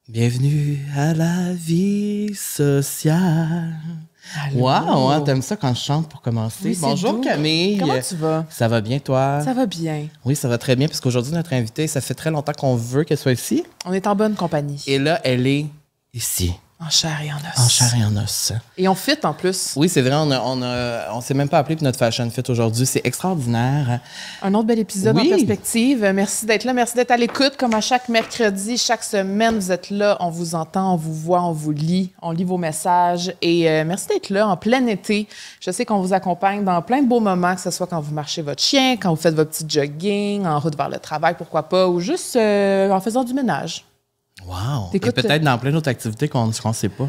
Bienvenue à la vie sociale. Wow, hein, t'aimes ça quand je chante pour commencer? Oui, bonjour doux. Camille. Comment tu vas? Ça va bien toi? Ça va bien. Oui, ça va très bien parce qu'aujourd'hui notre invitée, ça fait très longtemps qu'on veut qu'elle soit ici. On est en bonne compagnie. Et là, elle est ici. En chair et en os. En chair et en os. Et on fit en plus. Oui, c'est vrai, on s'est même pas appelé pour notre Fashion Fit aujourd'hui. C'est extraordinaire. Un autre bel épisode Oui. en perspective. Merci d'être là. Merci d'être à l'écoute. Comme à chaque mercredi, chaque semaine, vous êtes là. On vous entend, on vous voit, on vous lit. On lit vos messages. Et merci d'être là en plein été. Je sais qu'on vous accompagne dans plein de beaux moments, que ce soit quand vous marchez votre chien, quand vous faites votre petit jogging, en route vers le travail, pourquoi pas, ou juste en faisant du ménage. Wow. Et T'écoutes- peut-être dans plein d'autres activités qu'on ne sait pas.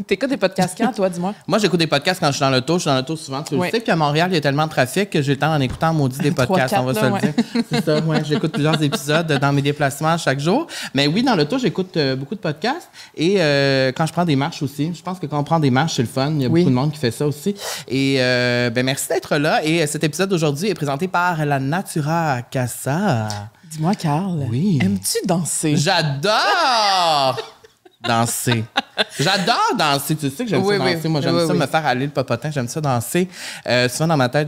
T'écoutes des podcasts quand, toi, dis-moi? Moi, j'écoute des podcasts quand je suis dans l'auto. Je suis dans l'auto souvent. Tu le Oui. sais, puis à Montréal, il y a tellement de trafic que j'ai le temps en écoutant maudit des podcasts, 3-4, on va se là, le dire. C'est ça, ouais. J'écoute plusieurs épisodes dans mes déplacements chaque jour. Mais oui, dans l'auto, j'écoute beaucoup de podcasts. Et quand je prends des marches aussi, je pense que quand on prend des marches, c'est le fun. Il y a Oui. beaucoup de monde qui fait ça aussi. Et merci d'être là. Et cet épisode d'aujourd'hui est présenté par la Natura Casa. Dis-moi, Carl. Oui. Aimes-tu danser? J'adore danser. J'adore danser. Tu sais que j'aime Oui, ça oui. danser. Moi, j'aime Oui, ça oui. me faire aller le popotin. J'aime ça danser. Souvent, dans ma tête,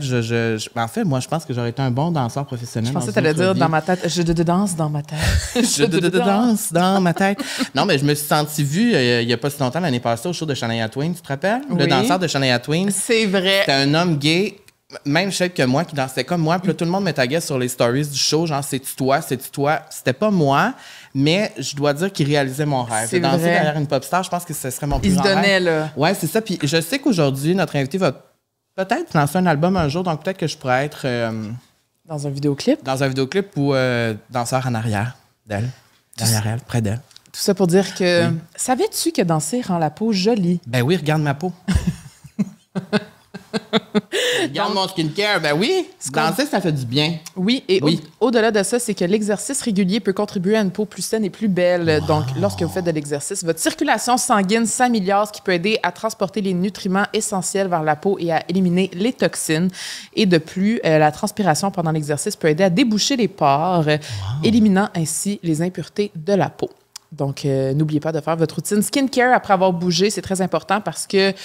en fait, moi, je pense que j'aurais été un bon danseur professionnel. Je pensais que tu allais dire dans ma tête. Je danse dans ma tête. danse dans ma tête. Non, mais je me suis senti vue il n'y a pas si longtemps, l'année passée, au show de Shania Twain. Tu te rappelles? Le Oui. danseur de Shania Twain. C'est vrai. C'était un homme gay, même shape que moi, qui dansait comme moi. Puis là, tout le monde me taguait sur les stories du show, genre, c'est-tu toi, c'est-tu toi? C'était pas moi, mais je dois dire qu'il réalisait mon rêve. C'est De danser vrai. derrière une pop star, je pense que ce serait mon plus Il se grand donnait, rêve. là. Ouais, c'est ça. Puis je sais qu'aujourd'hui, notre invité va peut-être lancer un album un jour, donc peut-être que je pourrais être Dans un vidéoclip. dans un vidéoclip ou danseur en arrière d'elle. Derrière elle, près d'elle. Tout ça pour dire que... Savais-tu que danser rend la peau jolie? Ben oui, regarde ma peau. Regarde mon skincare. Ben oui, danser, ça fait du bien. Oui, et Oui. au-delà de ça, c'est que l'exercice régulier peut contribuer à une peau plus saine et plus belle. Donc, lorsque vous faites de l'exercice, votre circulation sanguine s'améliore, ce qui peut aider à transporter les nutriments essentiels vers la peau et à éliminer les toxines. Et de plus, la transpiration pendant l'exercice peut aider à déboucher les pores, éliminant ainsi les impuretés de la peau. Donc, n'oubliez pas de faire votre routine skincare après avoir bougé. C'est très important parce que, tu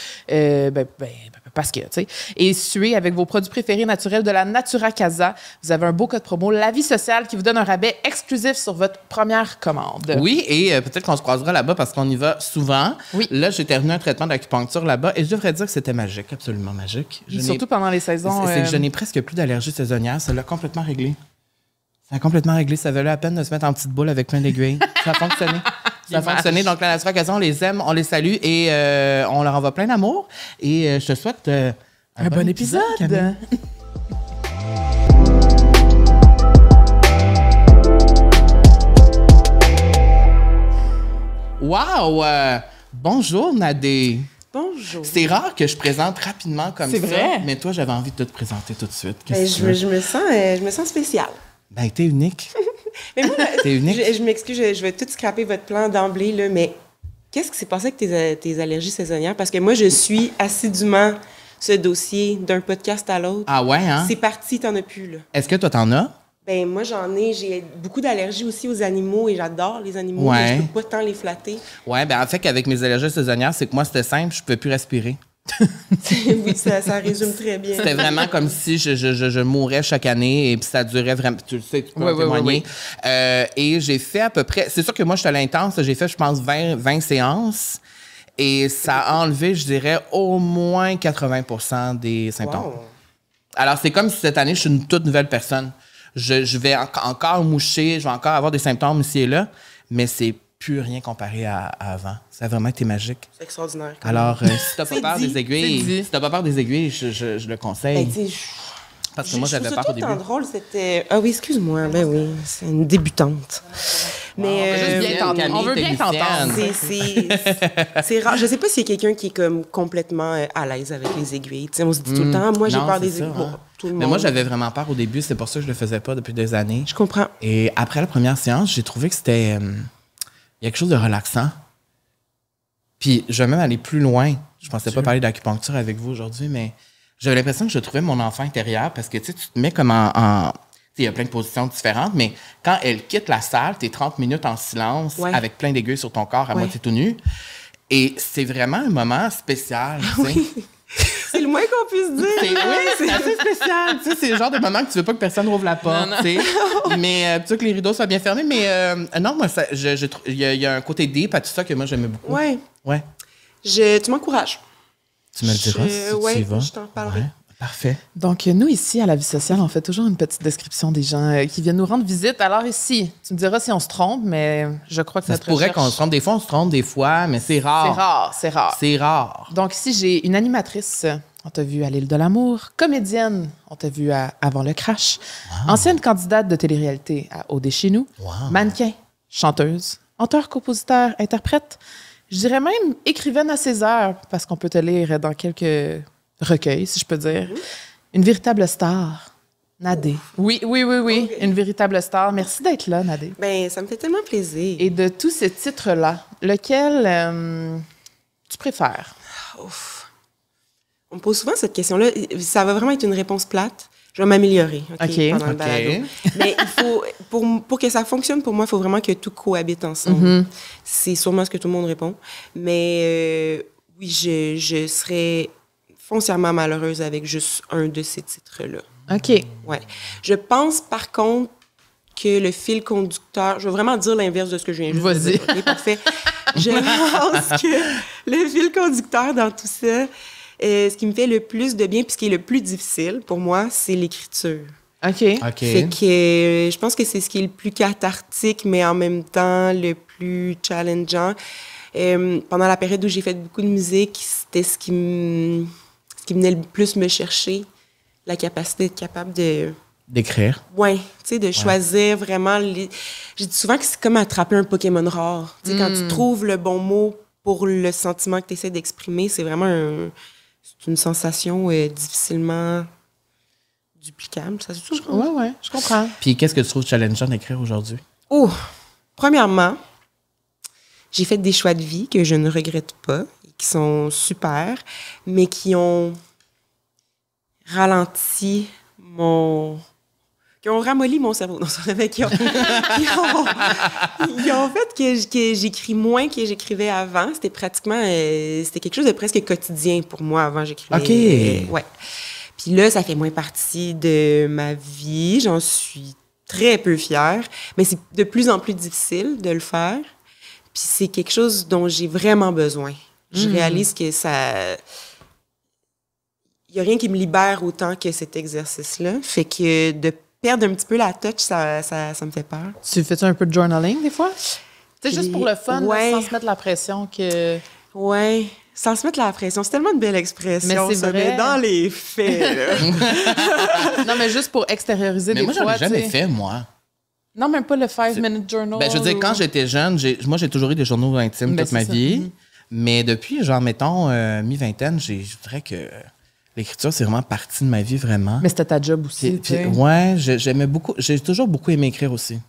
sais, et suez avec vos produits préférés naturels de la Natura Casa. Vous avez un beau code promo, La Vie Sociale, qui vous donne un rabais exclusif sur votre première commande. Oui, et peut-être qu'on se croisera là-bas parce qu'on y va souvent. Oui. Là, j'ai terminé un traitement d'acupuncture là-bas et je devrais dire que c'était magique, absolument magique. Surtout pendant les saisons. C'est que je n'ai presque plus d'allergie saisonnière. Ça l'a complètement réglé. Ça a complètement réglé. Ça valait la peine de se mettre en petite boule avec plein d'aiguilles. Ça a fonctionné. Ça a fonctionné. Donc, la Natura Casa, on les aime, on les salue et on leur envoie plein d'amour. Et je te souhaite un bon épisode. Camille. Wow! Bonjour, Nadé. Bonjour. C'est rare que je présente rapidement comme ça. C'est vrai? Mais toi, j'avais envie de te présenter tout de suite. Ben, Qu'est-ce que tu veux? je me sens spéciale. Ben, t'es unique. Mais moi, T'es unique. je m'excuse, je vais tout scraper votre plan d'emblée, là, mais qu'est-ce qui s'est passé avec tes allergies saisonnières? Parce que moi, je suis assidûment ce dossier d'un podcast à l'autre. Ah ouais, hein? C'est parti, t'en as plus, là. Est-ce que toi, t'en as? Ben moi, j'ai beaucoup d'allergies aussi aux animaux et j'adore les animaux, Ouais. mais je peux pas tant les flatter. Ouais, ben en fait, qu'avec mes allergies saisonnières, c'est que moi, c'était simple, je pouvais plus respirer. Oui, ça résume très bien. C'était vraiment comme si je mourais chaque année et puis ça durait vraiment. Tu le sais, tu peux en Oui, témoigner. Et j'ai fait à peu près. C'est sûr que moi, je suis à l'intense. J'ai fait, je pense, 20 séances. Et ça a enlevé, je dirais, au moins 80% des symptômes. Wow. Alors, c'est comme si cette année, je suis une toute nouvelle personne. Je vais encore moucher, je vais encore avoir des symptômes ici et là, mais c'est plus rien comparé à avant. Ça a vraiment été magique. C'est extraordinaire. Alors, si t'as pas C'est peur dit, des aiguilles, c'est dit. si t'as pas peur des aiguilles, je le conseille. Ben, tu sais, Parce que moi, j'avais peur au début. C'est drôle, c'était... Ah oui, excuse-moi. Ben oui, c'est une débutante. Mais juste bien t'entendre. Camille, On veut bien technicienne. t'entendre. c'est rare. Je sais pas s'il y a quelqu'un qui est comme complètement à l'aise avec les aiguilles. Tu sais, on se dit tout le temps, moi, j'ai Non, peur c'est des ça, aiguilles. hein. Bon, tout le Mais monde. moi, j'avais vraiment peur au début. C'est pour ça que je le faisais pas depuis des années. Je comprends. Et après la première séance, j'ai trouvé que c'était... il y a quelque chose de relaxant. Puis, je vais même aller plus loin. Je pensais pas parler d'acupuncture avec vous aujourd'hui, mais j'avais l'impression que je trouvais mon enfant intérieur parce que, tu sais, tu te mets comme en... Il y a plein de positions différentes, mais quand elle quitte la salle, tu es 30 minutes en silence avec plein d'aiguilles sur ton corps à moitié tout nu. Et c'est vraiment un moment spécial. C'est le moins qu'on puisse dire. C'est assez spécial. C'est le genre de moment que tu veux pas que personne ouvre la porte. Mais tu veux que les rideaux soient bien fermés. Mais non, moi, il y a un côté deep à tout ça que moi, j'aimais beaucoup. Ouais. Tu m'encourages. Tu me le diras si tu y vas. Je t'en parlerai. Ouais. Parfait. Donc, nous, ici, à la vie sociale, on fait toujours une petite description des gens qui viennent nous rendre visite. Alors ici, tu me diras si on se trompe, mais je crois que ça se pourrait qu'on se trompe. Des fois, on se trompe, des fois, mais c'est rare. C'est rare. Donc ici, j'ai une animatrice. On t'a vu à l'Île de l'Amour. Comédienne. On t'a vu à Avant le crash. Wow. Ancienne candidate de télé-réalité à Au chez nous. Wow. Mannequin. Chanteuse. Auteur, compositeur, interprète. Je dirais même écrivaine à ses heures, parce qu'on peut te lire dans quelques recueil, si je peux dire. Une véritable star. Nadé. Oui. Okay. Une véritable star. Merci d'être là, Nadé. Ben, ça me fait tellement plaisir. Et de tous ces titres-là, lequel tu préfères? Ouf. On me pose souvent cette question-là. Ça va vraiment être une réponse plate. Je vais m'améliorer pendant le balado. Mais il faut, pour que ça fonctionne pour moi, il faut vraiment que tout cohabite ensemble. C'est sûrement ce que tout le monde répond. Mais oui, je serais foncièrement malheureuse avec juste un de ces titres-là. OK. Ouais. Je pense, par contre, que le fil conducteur... Je vais vraiment dire l'inverse de ce que je viens juste de dire. OK, parfait. Je pense que le fil conducteur dans tout ça, ce qui me fait le plus de bien, puis ce qui est le plus difficile pour moi, c'est l'écriture. OK. Fait que je pense que c'est ce qui est le plus cathartique, mais en même temps le plus challengeant. Pendant la période où j'ai fait beaucoup de musique, c'était ce qui venait le plus me chercher, la capacité d'être capable d'écrire. Oui, tu sais, de choisir vraiment J'ai dit souvent que c'est comme attraper un Pokémon rare. Tu sais, quand tu trouves le bon mot pour le sentiment que tu essaies d'exprimer, c'est vraiment c'est une sensation difficilement duplicable. Ça se dit, Oui, je comprends. Puis qu'est-ce que tu trouves challengeant d'écrire aujourd'hui? Premièrement, j'ai fait des choix de vie que je ne regrette pas, qui sont super, mais qui ont ralenti qui ont ramolli mon cerveau. Non, ça fait qu'ils ont fait que j'écris moins que j'écrivais avant. C'était pratiquement... c'était quelque chose de presque quotidien pour moi avant. J'écrivais... OK. Ouais. Puis là, ça fait moins partie de ma vie. J'en suis très peu fière. Mais c'est de plus en plus difficile de le faire. Puis c'est quelque chose dont j'ai vraiment besoin. Je réalise que ça... Il n'y a rien qui me libère autant que cet exercice-là. Fait que de perdre un petit peu la touch, ça me fait peur. Tu fais-tu un peu de journaling, des fois? C'est juste pour le fun, là, sans se mettre la pression que... Oui, sans se mettre la pression. C'est tellement une belle expression. Mais c'est vrai. Mais dans les faits, là. Non, mais juste pour extérioriser des fois. Mais moi, j'en ai jamais fait, moi. Non, même pas le 5-minute journal. Ben, je veux dire, quand j'étais jeune, moi, j'ai toujours eu des journaux intimes toute ma vie. Mais depuis, genre, mettons, mi-vingtaine, je dirais que l'écriture, c'est vraiment partie de ma vie, vraiment. Mais c'était ta job aussi, tu sais. Ouais, j'aimais beaucoup. J'ai toujours beaucoup aimé écrire aussi.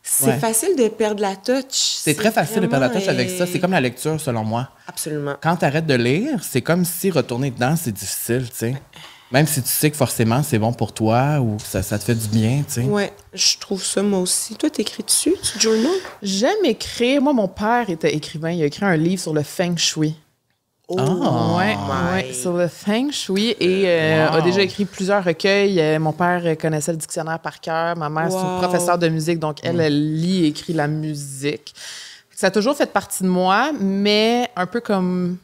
C'est facile de perdre la touch. C'est très facile de perdre la touch avec ça. C'est comme la lecture, selon moi. Absolument. Quand tu arrêtes de lire, c'est comme si retourner dedans, c'est difficile, tu sais. Même si tu sais que forcément, c'est bon pour toi ou que ça te fait du bien, tu sais. Oui, je trouve ça, moi aussi. Toi, t'écris dessus? Tu journal? J'aime écrire. Moi, mon père était écrivain. Il a écrit un livre sur le feng shui. Ouais, sur le feng shui et a déjà écrit plusieurs recueils. Mon père connaissait le dictionnaire par cœur. Ma mère, c'est une professeure de musique, donc elle lit et écrit la musique. Ça a toujours fait partie de moi, mais un peu comme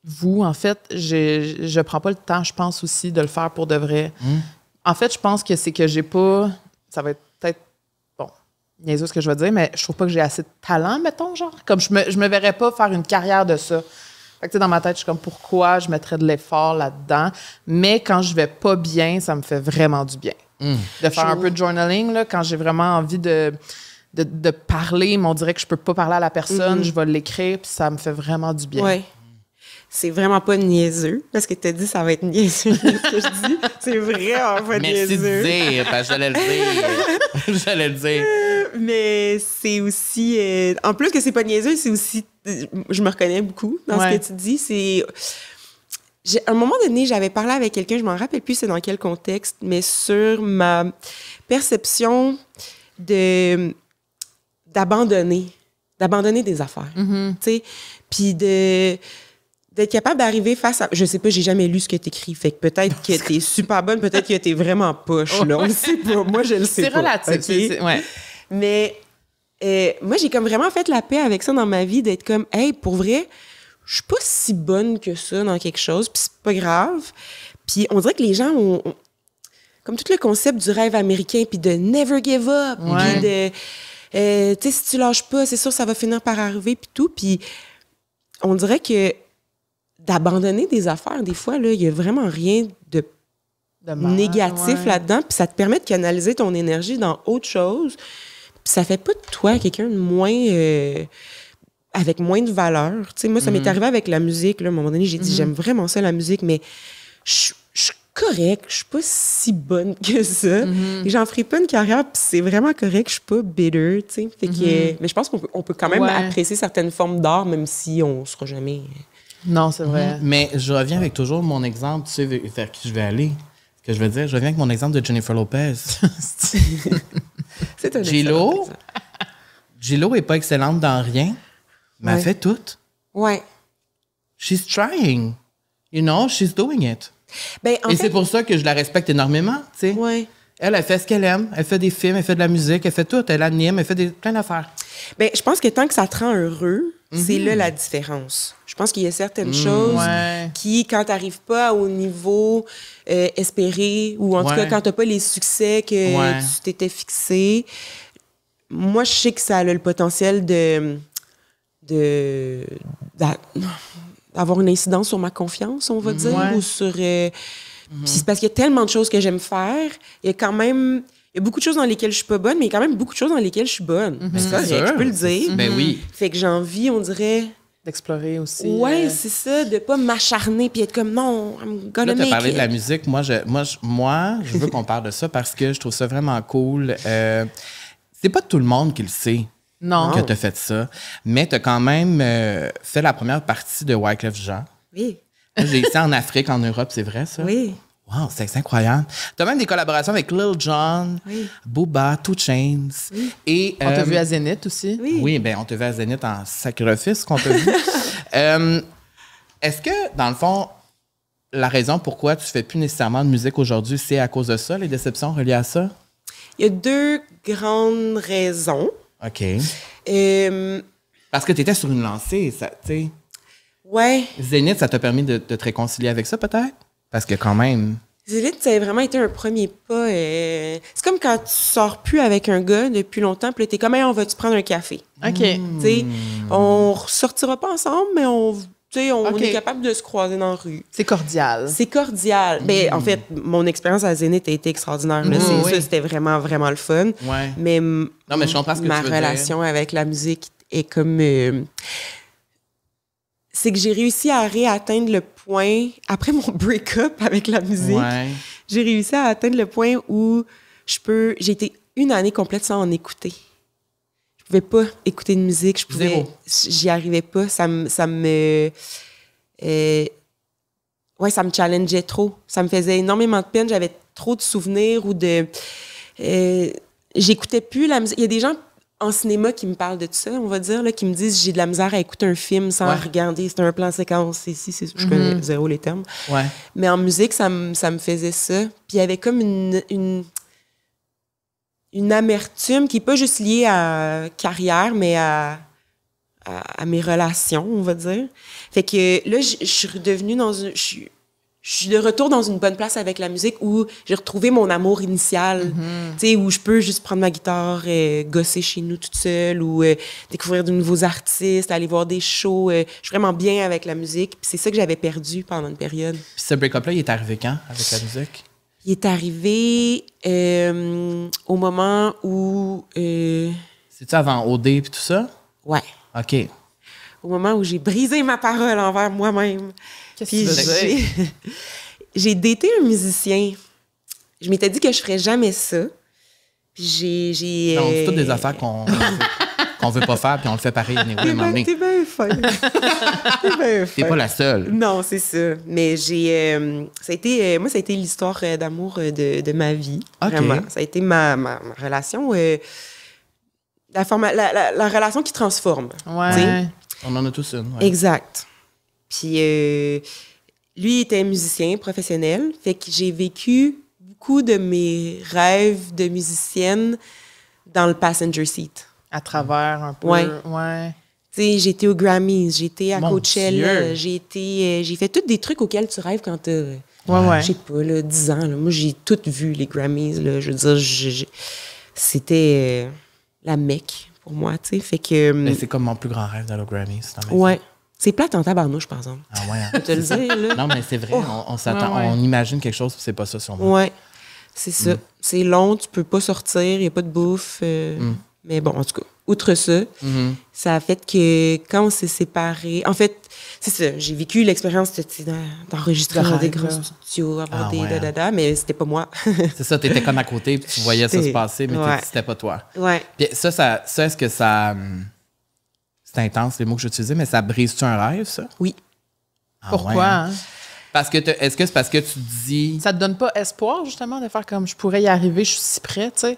vous, en fait, je prends pas le temps, je pense aussi, de le faire pour de vrai. En fait, je pense que c'est que j'ai pas... Ça va être peut-être... Bon, niaiseux ce que je vais dire, mais je trouve pas que j'ai assez de talent, mettons, genre. Comme je me verrais pas faire une carrière de ça. Fait que, dans ma tête, je suis comme, pourquoi je mettrais de l'effort là-dedans? Mais quand je vais pas bien, ça me fait vraiment du bien. De faire un peu de journaling, là, quand j'ai vraiment envie de parler, mais on dirait que je peux pas parler à la personne, je vais l'écrire, puis ça me fait vraiment du bien. Oui. C'est vraiment pas niaiseux, parce que tu as dit ça va être niaiseux, ce que je dis. C'est vraiment pas niaiseux. Merci de dire, parce que j'allais le dire. J'allais le dire. Mais c'est aussi... en plus que c'est pas niaiseux, c'est aussi... Je me reconnais beaucoup dans ce que tu dis. À un moment donné, j'avais parlé avec quelqu'un, je m'en rappelle plus c'est dans quel contexte, mais sur ma perception d'abandonner des affaires, tu sais, puis d'être capable d'arriver face à... Je sais pas, j'ai jamais lu ce que t'écris, fait que peut-être que t'es super bonne, peut-être que t'es vraiment poche, là, on le sait pas, moi je le sais pas. C'est relatif, okay? ouais. Mais moi, j'ai comme vraiment fait la paix avec ça dans ma vie, d'être comme, hey, pour vrai, je suis pas si bonne que ça dans quelque chose, puis c'est pas grave. Puis on dirait que les gens ont comme tout le concept du rêve américain, puis de never give up, puis de, tu sais, si tu lâches pas, c'est sûr ça va finir par arriver, puis tout. Puis on dirait que d'abandonner des affaires, des fois, là, il y a vraiment rien de négatif là-dedans, puis ça te permet de canaliser ton énergie dans autre chose, puis ça fait pas de toi quelqu'un de moins... avec moins de valeur. Tu sais, moi, ça m'est arrivé avec la musique, là, à un moment donné, j'ai dit, j'aime vraiment ça, la musique, mais je suis correcte, je suis pas si bonne que ça. Et j'en ferai pas une carrière, puis c'est vraiment correct, je suis pas bitter, tu sais. Fait que, mais je pense qu'on peut quand même apprécier certaines formes d'art, même si on sera jamais... Non, c'est vrai. Mais je reviens avec toujours mon exemple, tu sais, vers qui je vais aller. Ce que je veux dire, je reviens avec mon exemple de Jennifer Lopez. C'est un J-Lo est pas excellente dans rien, mais elle fait tout. Ouais. She's trying. You know, she's doing it. Ben, Et c'est pour ça que je la respecte énormément, tu sais. Ouais. Elle fait ce qu'elle aime. Elle fait des films, elle fait de la musique, elle fait tout. Elle anime, elle fait plein d'affaires. Ben, je pense que tant que ça te rend heureux, c'est là la différence. Je pense qu'il y a certaines choses qui, quand tu n'arrives pas au niveau espéré, ou en tout cas quand tu n'as pas les succès que tu t'étais fixé, moi, je sais que ça a le potentiel d'avoir une incidence sur ma confiance, on va dire, ou sur... Puis c'est parce qu'il y a tellement de choses que j'aime faire. Il y a quand même... Il y a beaucoup de choses dans lesquelles je suis pas bonne, mais il y a quand même beaucoup de choses dans lesquelles je suis bonne. C'est correct, je peux le dire. Ben oui. Fait que j'ai envie, on dirait... D'explorer aussi. Ouais, c'est ça, de pas m'acharner puis être comme non, I'm gonna là, make it. Là, tu as parlé de la musique. Moi, je veux qu'on parle de ça parce que je trouve ça vraiment cool. C'est pas tout le monde qui le sait. Non. Que tu as fait ça. Mais tu as quand même fait la première partie de Wyclef Jean. Oui. J'ai été en Afrique, en Europe, c'est vrai, ça? Oui. Wow, c'est incroyable. Tu as même des collaborations avec Lil Jon, Booba, 2 Chainz. Oui. Et, on t'a vu à Zénith aussi. Oui, bien, on t'a vu à Zénith en sacrifice qu'on t'a vu. Est-ce que, dans le fond, la raison pourquoi tu fais plus nécessairement de musique aujourd'hui, c'est à cause de ça, les déceptions reliées à ça? Il y a 2 grandes raisons. OK. Parce que tu étais sur une lancée, tu sais. Ouais. Zénith, ça t'a permis de te réconcilier avec ça, peut-être? Parce que quand même... Zénith, ça a vraiment été un premier pas. C'est comme quand tu sors plus avec un gars depuis longtemps, puis là, t'es comme, hey, on va-tu prendre un café? OK. Tu sais, on sortira pas ensemble, mais on est capable de se croiser dans la rue. C'est cordial. C'est cordial. Ben, en fait, mon expérience à Zénith a été extraordinaire. Ça, c'était vraiment, vraiment le fun. Ouais. Mais, non, mais je comprends ce que ma tu veux relation avec la musique est comme... c'est que j'ai réussi à réatteindre le point, après mon break-up avec la musique, j'ai réussi à atteindre le point où j'ai été 1 année complète sans en écouter. Je pouvais pas écouter de musique, j'y arrivais pas, ça me challengeait trop, ça me faisait énormément de peine, j'avais trop de souvenirs ou j'écoutais plus la musique. Il y a des gens en cinéma qui me parlent de tout ça, on va dire, là, qui me disent j'ai de la misère à écouter un film sans regarder, c'est un plan séquence, je connais zéro les termes. Ouais. Mais en musique, ça me faisait ça. Puis il y avait comme une amertume qui n'est pas juste liée à carrière, mais à mes relations, on va dire. Fait que là, je suis redevenue je suis de retour dans une bonne place avec la musique où j'ai retrouvé mon amour initial, tu sais, où je peux juste prendre ma guitare, gosser chez nous toute seule ou découvrir de nouveaux artistes, aller voir des shows. Je suis vraiment bien avec la musique. Puis c'est ça que j'avais perdu pendant une période. Puis ce break-up-là, il est arrivé quand avec la musique? Il est arrivé au moment où... C'est-tu avant OD et tout ça? Ouais. OK. Au moment où j'ai brisé ma parole envers moi-même. Qu'est-ce que tu veux dire? J'ai daté un musicien. Je m'étais dit que je ferais jamais ça. Puis j'ai... Non, c'est toutes des affaires qu'on... qu'on veut pas faire, puis on le fait pareil. Anyway, à un moment donné. T'es bien fin. T'es bien fin. T'es pas la seule. Non, c'est ça. Mais ça a été l'histoire d'amour de ma vie. OK. Vraiment. Ça a été ma relation. La relation qui transforme. Ouais. T'sais? On en a tous une. Ouais. Exact. Puis lui était musicien professionnel. Fait que j'ai vécu beaucoup de mes rêves de musicienne dans le passenger seat. À travers un peu. Ouais. Ouais. Tu sais, j'ai été aux Grammys, j'ai été à Mon Coachella, Dieu. j'ai fait tous des trucs auxquels tu rêves quand t'as, Ouais. je sais pas, là, 10 ans. Là. Moi, j'ai tout vu, les Grammys. Là. Je veux dire, c'était la Mecque pour moi, tu sais. Fait que... Mais c'est comme mon plus grand rêve d'aller au Grammy. ouais. C'est plate en tabarnouche, par exemple. Ah ouais. Hein? Je te le dire, là. Non, mais c'est vrai. On s'attend, Ouais. on imagine quelque chose, puis c'est pas ça sur moi. Ouais, c'est ça. C'est long, tu peux pas sortir, il n'y a pas de bouffe. Mais bon, en tout cas, outre ça, ça a fait que quand on s'est séparés... En fait, c'est ça, j'ai vécu l'expérience d'enregistrer dans des grands studios, avoir des da-da-da, mais c'était pas moi. C'est ça, t'étais comme à côté, puis tu voyais ça se passer, mais Ouais. c'était pas toi. Ouais. Puis ça, est-ce que ça... C'est intense, les mots que j'utilisais, mais ça brise-tu un rêve, ça? Oui. Ah Pourquoi? ouais, hein? Hein? Parce que est-ce que c'est parce que tu dis... Ça te donne pas espoir, justement, de faire comme je pourrais y arriver, je suis si près, tu sais?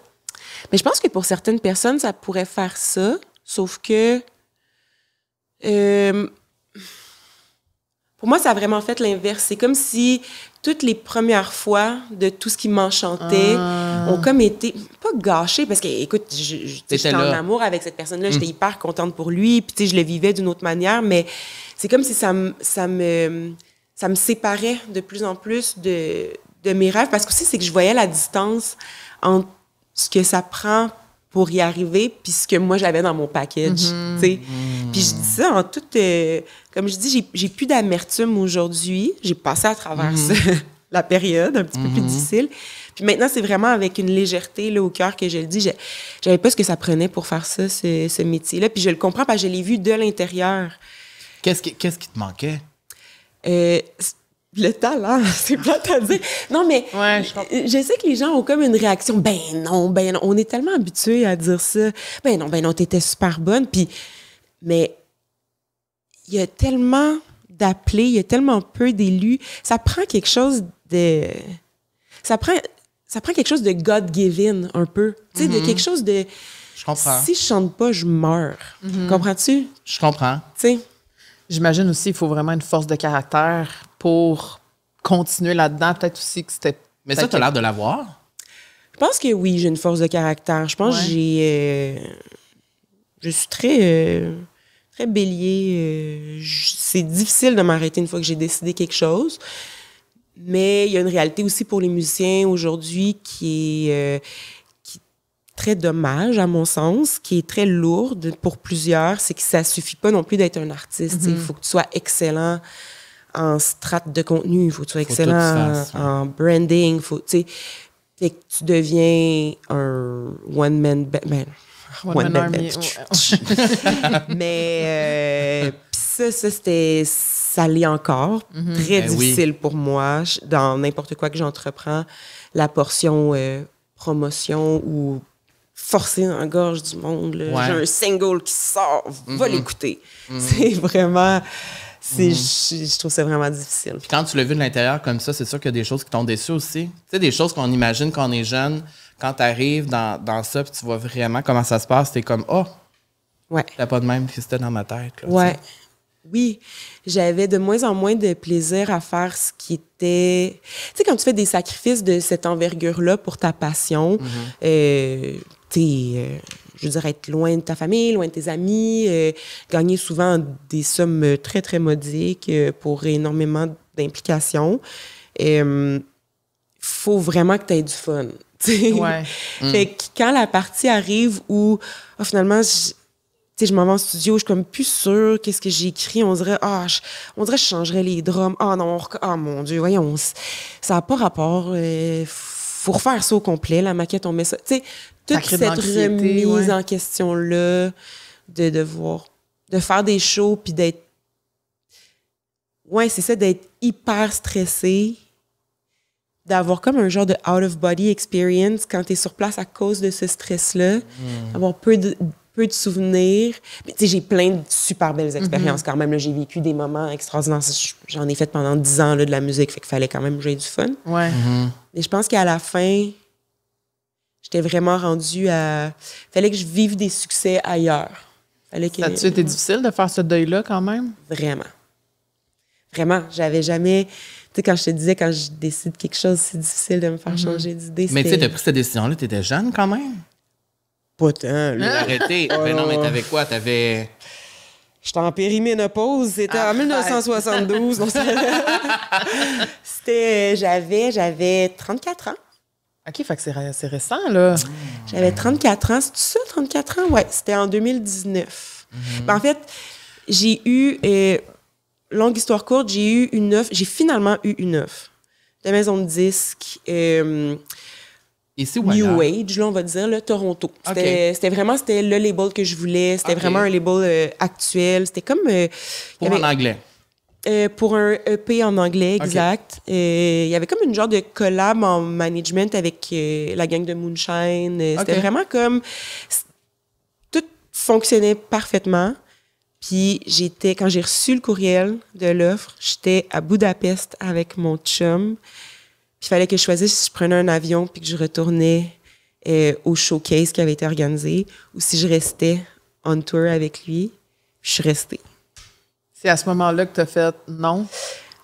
Mais je pense que pour certaines personnes, ça pourrait faire ça, sauf que... pour moi, ça a vraiment fait l'inverse. C'est comme si toutes les premières fois de tout ce qui m'enchantait ont comme été... Pas gâchées, parce que, écoute, j'étais en amour avec cette personne-là, j'étais hyper contente pour lui, puis tu sais, je le vivais d'une autre manière, mais c'est comme si ça me séparait de plus en plus de mes rêves, parce que aussi, c'est que je voyais la distance entre ce que ça prend pour y arriver, puis ce que moi, j'avais dans mon package, tu sais. Puis je dis ça en toute... comme je dis, j'ai plus d'amertume aujourd'hui. J'ai passé à travers la période un petit peu plus difficile. Puis maintenant, c'est vraiment avec une légèreté là, au cœur que je le dis. J'avais pas ce que ça prenait pour faire ça, ce métier-là. Puis je le comprends parce que je l'ai vu de l'intérieur. Qu'est-ce qui te manquait? Le talent, c'est plate à dire. Non, mais Ouais, je sais que les gens ont comme une réaction. Ben non. On est tellement habitués à dire ça. Ben non, t'étais super bonne. Puis, mais il y a tellement d'appelés, il y a tellement peu d'élus. Ça prend quelque chose de... Ça prend quelque chose de God-given, un peu. Tu sais, de quelque chose de... Je comprends. Si je chante pas, je meurs. Comprends-tu? Je comprends. Tu sais? J'imagine aussi qu'il faut vraiment une force de caractère pour continuer là-dedans. Peut-être aussi que c'était... Mais ça, t'as l'air de l'avoir. Je pense que oui, j'ai une force de caractère. Je pense que je suis très bélier. C'est difficile de m'arrêter une fois que j'ai décidé quelque chose. Mais il y a une réalité aussi pour les musiciens aujourd'hui qui est très dommage, à mon sens, qui est très lourde pour plusieurs. C'est que ça suffit pas non plus d'être un artiste. Il faut que tu sois excellent en strate de contenu. Il faut que tu sois excellent en branding. Fait que tu deviens un one-man band. One-man army. Mais ça l'est encore. Très difficile pour moi. Dans n'importe quoi que j'entreprends, la portion promotion ou forcer dans la gorge du monde. Là. J'ai un single qui sort, va l'écouter. C'est vraiment... Je trouve ça vraiment difficile. Puis quand tu l'as vu de l'intérieur comme ça, c'est sûr qu'il y a des choses qui t'ont déçu aussi. Tu sais, des choses qu'on imagine quand on est jeune, quand tu arrives dans ça, puis tu vois vraiment comment ça se passe, t'es comme, oh, t'as pas de même que c'était dans ma tête. Là, t'sais. Oui, j'avais de moins en moins de plaisir à faire ce qui était... Tu sais, quand tu fais des sacrifices de cette envergure-là pour ta passion, je veux dire, être loin de ta famille, loin de tes amis, gagner souvent des sommes très, très modiques pour énormément d'implications. Faut vraiment que tu aies du fun. Ouais. Fait que quand la partie arrive où, finalement, je m'en vais en studio, je suis comme plus sûre qu'est-ce que j'ai écrit. On dirait que je changerais les drums. Mon Dieu, voyons, ça n'a pas rapport. Faut refaire ça au complet, la maquette, on met ça. Tu sais, toute cette remise en question-là, de faire des shows, puis d'être... Ouais, c'est ça, d'être hyper stressé, d'avoir comme un genre de out-of-body experience quand tu es sur place à cause de ce stress-là, avoir peu peu de souvenirs. Tu sais, j'ai plein de super belles expériences quand même. Là, j'ai vécu des moments extraordinaires. J'en ai fait pendant 10 ans là, de la musique, fait qu'il fallait quand même que j'aie du fun. Ouais. Mais je pense qu'à la fin, j'étais vraiment rendue à... Fallait que je vive des succès ailleurs. Fallait que... Ça a-tu été difficile de faire ce deuil-là quand même? Vraiment. Vraiment. J'avais jamais... Tu sais, quand je te disais, quand je décide quelque chose, c'est difficile de me faire changer d'idée. Mais tu sais, t'as pris cette décision-là, t'étais jeune quand même. Pas tant, là. Arrêtez. Ben non, mais t'avais quoi? T'avais... J'étais en périménopause, c'était en 1972. Non, j'avais 34 ans. OK, fait que c'est récent, là. J'avais 34 ans. C'est ça, 34 ans? Ouais, c'était en 2019. Ben, en fait, j'ai eu, longue histoire courte, j'ai finalement eu une offre de maison de disques. Ici ou New ailleurs? Age, là, on va dire, là, Toronto. C'était vraiment le label que je voulais. C'était vraiment un label actuel. C'était comme... En anglais? Pour un EP en anglais, exact. Il y avait comme une genre de collab en management avec la gang de Moonshine. C'était vraiment comme... Tout fonctionnait parfaitement. Puis quand j'ai reçu le courriel de l'offre, j'étais à Budapest avec mon chum. Puis il fallait que je choisisse si je prenais un avion puis que je retournais au showcase qui avait été organisé ou si je restais on tour avec lui. Puis je suis restée. C'est à ce moment-là que tu as fait non?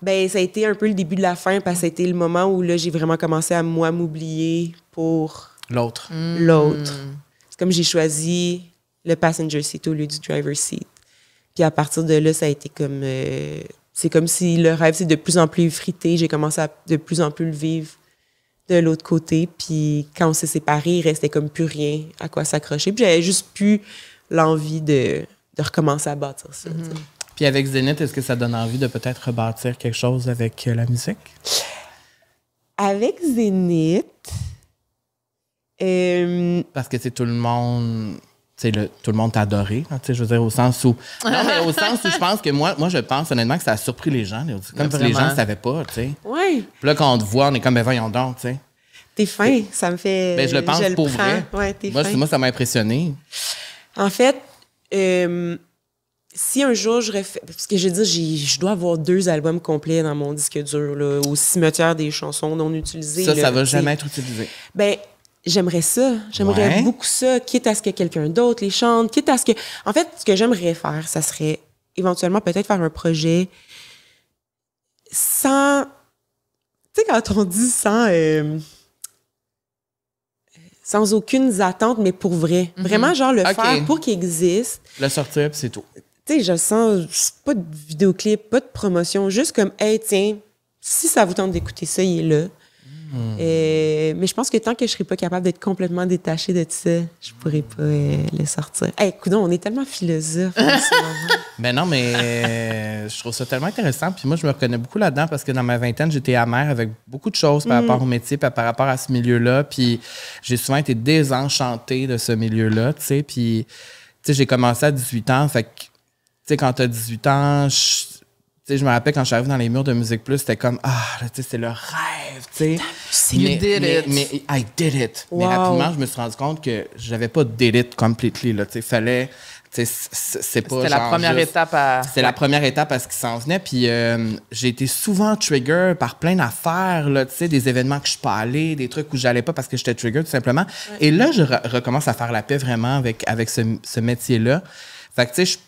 Ben ça a été un peu le début de la fin parce que ça a été le moment où là, j'ai vraiment commencé à moi m'oublier pour l'autre. C'est comme j'ai choisi le passenger seat au lieu du driver seat. Puis à partir de là, ça a été comme... c'est comme si le rêve s'est de plus en plus frité. J'ai commencé à de plus en plus le vivre de l'autre côté. Puis quand on s'est séparés, il restait comme plus rien à quoi s'accrocher. Puis j'avais juste plus l'envie de recommencer à bâtir ça. Puis avec Zénith, est-ce que ça donne envie de peut-être rebâtir quelque chose avec la musique? Avec Zénith... Parce que c'est tout le monde... tout le monde t'a adoré, hein, je veux dire, au sens où... Non, mais au sens où je pense que moi, je pense honnêtement que ça a surpris les gens. Là, comme si les gens ne savaient pas, tu sais. Oui. Puis là, quand on te voit, on est comme, ben voyons donc, tu sais. T'es fin, ça me fait... Ben, je le pense pour vrai. Ouais, t'es fin. Moi, ça m'a impressionné. En fait, si un jour je refais... Parce que je veux dire, je dois avoir 2 albums complets dans mon disque dur, là, au cimetière des chansons non utilisées. Ça va jamais être utilisé. Ben, j'aimerais ça. J'aimerais beaucoup ça, quitte à ce que quelqu'un d'autre les chante, quitte à ce que... En fait, ce que j'aimerais faire, ça serait éventuellement peut-être faire un projet sans... Tu sais, quand on dit sans aucune attente, mais pour vrai. Vraiment, genre, le faire pour qu'il existe. Le sortir, puis c'est tout. Tu sais, je sens pas de vidéoclip, pas de promotion, juste comme, hey, tiens, si ça vous tente d'écouter ça, il est là. Mais je pense que tant que je serai pas capable d'être complètement détachée de ça, je pourrais pas le sortir. Hey, écoute, on est tellement philosophes. Ben non, mais je trouve ça tellement intéressant. Puis moi, je me reconnais beaucoup là-dedans parce que dans ma vingtaine, j'étais amère avec beaucoup de choses par rapport au métier, par rapport à ce milieu-là. Puis j'ai souvent été désenchantée de ce milieu-là, tu sais. Puis, tu sais, j'ai commencé à 18 ans. Fait que, tu sais, quand t'as 18 ans, je me rappelle quand je suis arrivée dans les murs de Musique Plus, c'était comme, c'est le rêve, tu sais. You did it. Mais I did it. Wow. Mais rapidement, je me suis rendu compte que j'avais pas did it completely, là, tu sais. Fallait, tu sais, c'est pas C'était la première étape à... C'était la première étape à ce qui s'en venait. Puis j'ai été souvent trigger par plein d'affaires, là, tu sais, des événements que je suis pas allée, des trucs où j'allais pas parce que j'étais trigger, tout simplement. Ouais. Et là, je recommence à faire la paix vraiment avec ce métier-là. Fait que, tu sais,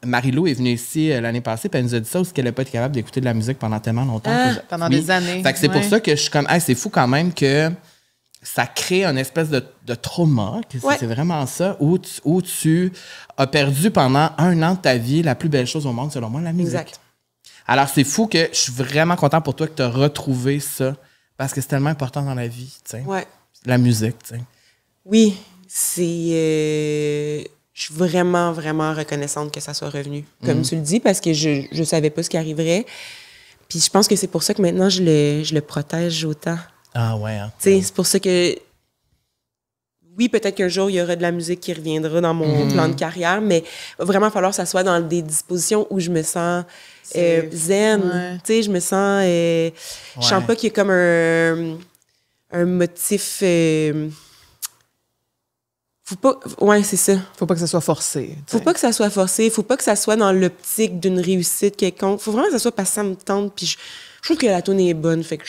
Marie-Lou est venue ici l'année passée, puis elle nous a dit ça, parce qu'elle n'a pas été capable d'écouter de la musique pendant tellement longtemps. Pendant des années. Fait que c'est pour ça que je suis comme, c'est fou quand même que ça crée une espèce de trauma, que c'est vraiment ça, où tu as perdu pendant 1 an de ta vie la plus belle chose au monde, selon moi, la musique. Exact. Alors, c'est fou que je suis vraiment content pour toi que tu as retrouvé ça, parce que c'est tellement important dans la vie, tu sais. Ouais. La musique, tu sais. Oui, c'est... Je suis vraiment, vraiment reconnaissante que ça soit revenu, comme tu le dis, parce que je savais pas ce qui arriverait. Puis je pense que c'est pour ça que maintenant, je le protège autant. Ah ouais. Hein? Tu sais, c'est pour ça que... Oui, peut-être qu'un jour, il y aura de la musique qui reviendra dans mon plan de carrière, mais il va vraiment falloir que ça soit dans des dispositions où je me sens zen. Ouais. Tu sais, je me sens... Je sens pas qu'il y a comme un motif... Faut pas... Ouais, c'est ça. Faut pas que ça soit forcé. Faut pas que ça soit forcé. Faut pas que ça soit dans l'optique d'une réussite quelconque. Faut vraiment que ça soit parce que ça me tente. Puis je trouve que la tune est bonne. Fait que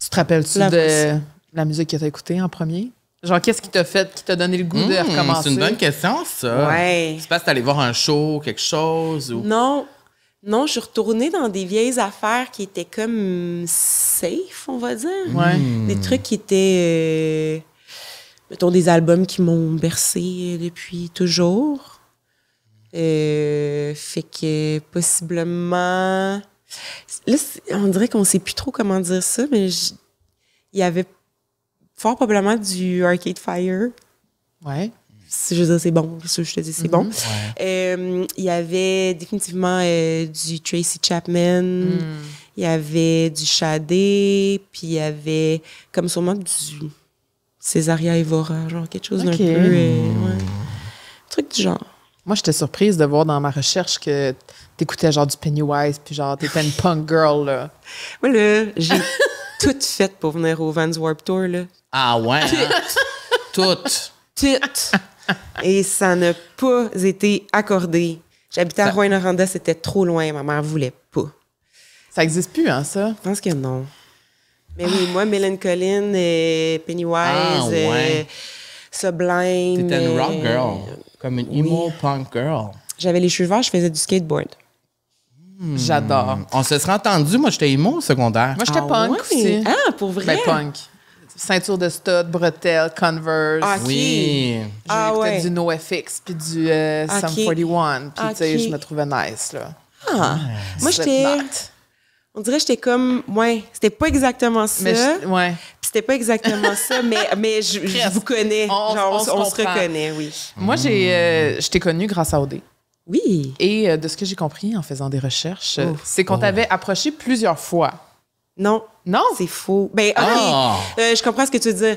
Tu te rappelles-tu La de la musique que t'as écoutée en premier? Genre, qu'est-ce qui t'a donné le goût de recommencer? C'est une bonne question, ça. Ouais. C'est parce que t'es allé voir un show, quelque chose? Ou... Non, je suis retournée dans des vieilles affaires qui étaient comme safe, on va dire. Ouais. Des trucs qui étaient, mettons, des albums qui m'ont bercé depuis toujours. Fait que possiblement... Là, on dirait qu'on sait plus trop comment dire ça, mais il y avait fort probablement du Arcade Fire. Ouais. Je veux dire, c'est bon. C'est ça que je te dis, c'est bon. Ouais. Il y avait définitivement du Tracy Chapman. Il y avait du Sade. Puis il y avait comme sûrement du Césaria Evora. Genre quelque chose d'un peu... ouais. Truc du genre. Moi, j'étais surprise de voir dans ma recherche que t'écoutais genre du Pennywise, puis genre t'étais une punk girl, là. Moi, là, j'ai tout fait pour venir au Vans Warped Tour, là. Ah ouais? Hein? Tout. Tout. Et ça n'a pas été accordé. J'habitais à Rouyn-Noranda, c'était trop loin. Ma mère voulait pas. Ça existe plus, hein, ça? Je pense que non. Mais oui, moi, Mélanie Collin, Pennywise, ouais. Sublime. T'étais une rock girl. Comme une emo punk girl. J'avais les cheveux verts, je faisais du skateboard. J'adore. On se serait entendu. Moi, j'étais emo au secondaire. Moi, j'étais punk ouais? aussi. Ah, pour vrai? Ben, punk. Ceinture de stud, bretelles, Converse. Ah, Oui. J'écoutais du NoFX, puis du Sum 41. Puis, tu sais, je me trouvais nice, là. Ah. Moi, j'étais... On dirait que j'étais comme... Ouais, c'était pas exactement ça. Mais ouais. Puis c'était pas exactement ça, mais je vous connais. On se se comprend. reconnaît, oui. Moi, je t'ai connue grâce à OD. Oui. Et de ce que j'ai compris en faisant des recherches, c'est qu'on t'avait approché plusieurs fois. Non. Non? C'est faux. Ben, OK. Je comprends ce que tu veux dire.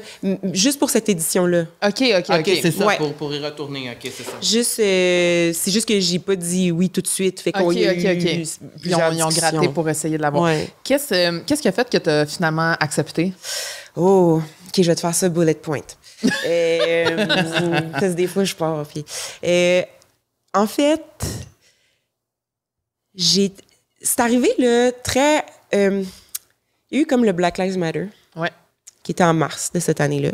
Juste pour cette édition-là. OK. OK, c'est ça, Ouais. pour y retourner. OK, c'est ça. Juste, c'est juste que j'ai pas dit oui tout de suite. Fait qu'on OK. y a eu Ils ont discussions. gratté pour essayer de l'avoir. Ouais. Qu'est-ce qui a fait que tu as finalement accepté? Oh, OK, je vais te faire ça bullet point. Parce que des fois, je pars. Puis, en fait, c'est arrivé là, très... il y a eu comme le Black Lives Matter, qui était en mars de cette année-là.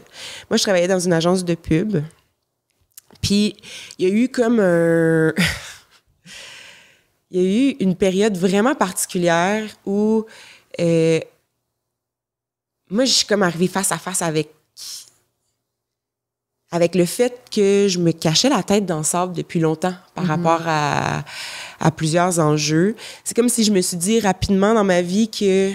Moi, je travaillais dans une agence de pub. Puis, il y a eu comme un... il y a eu une période vraiment particulière où moi, je suis comme arrivée face à face avec le fait que je me cachais la tête dans le sable depuis longtemps par rapport à plusieurs enjeux. C'est comme si je me suis dit rapidement dans ma vie que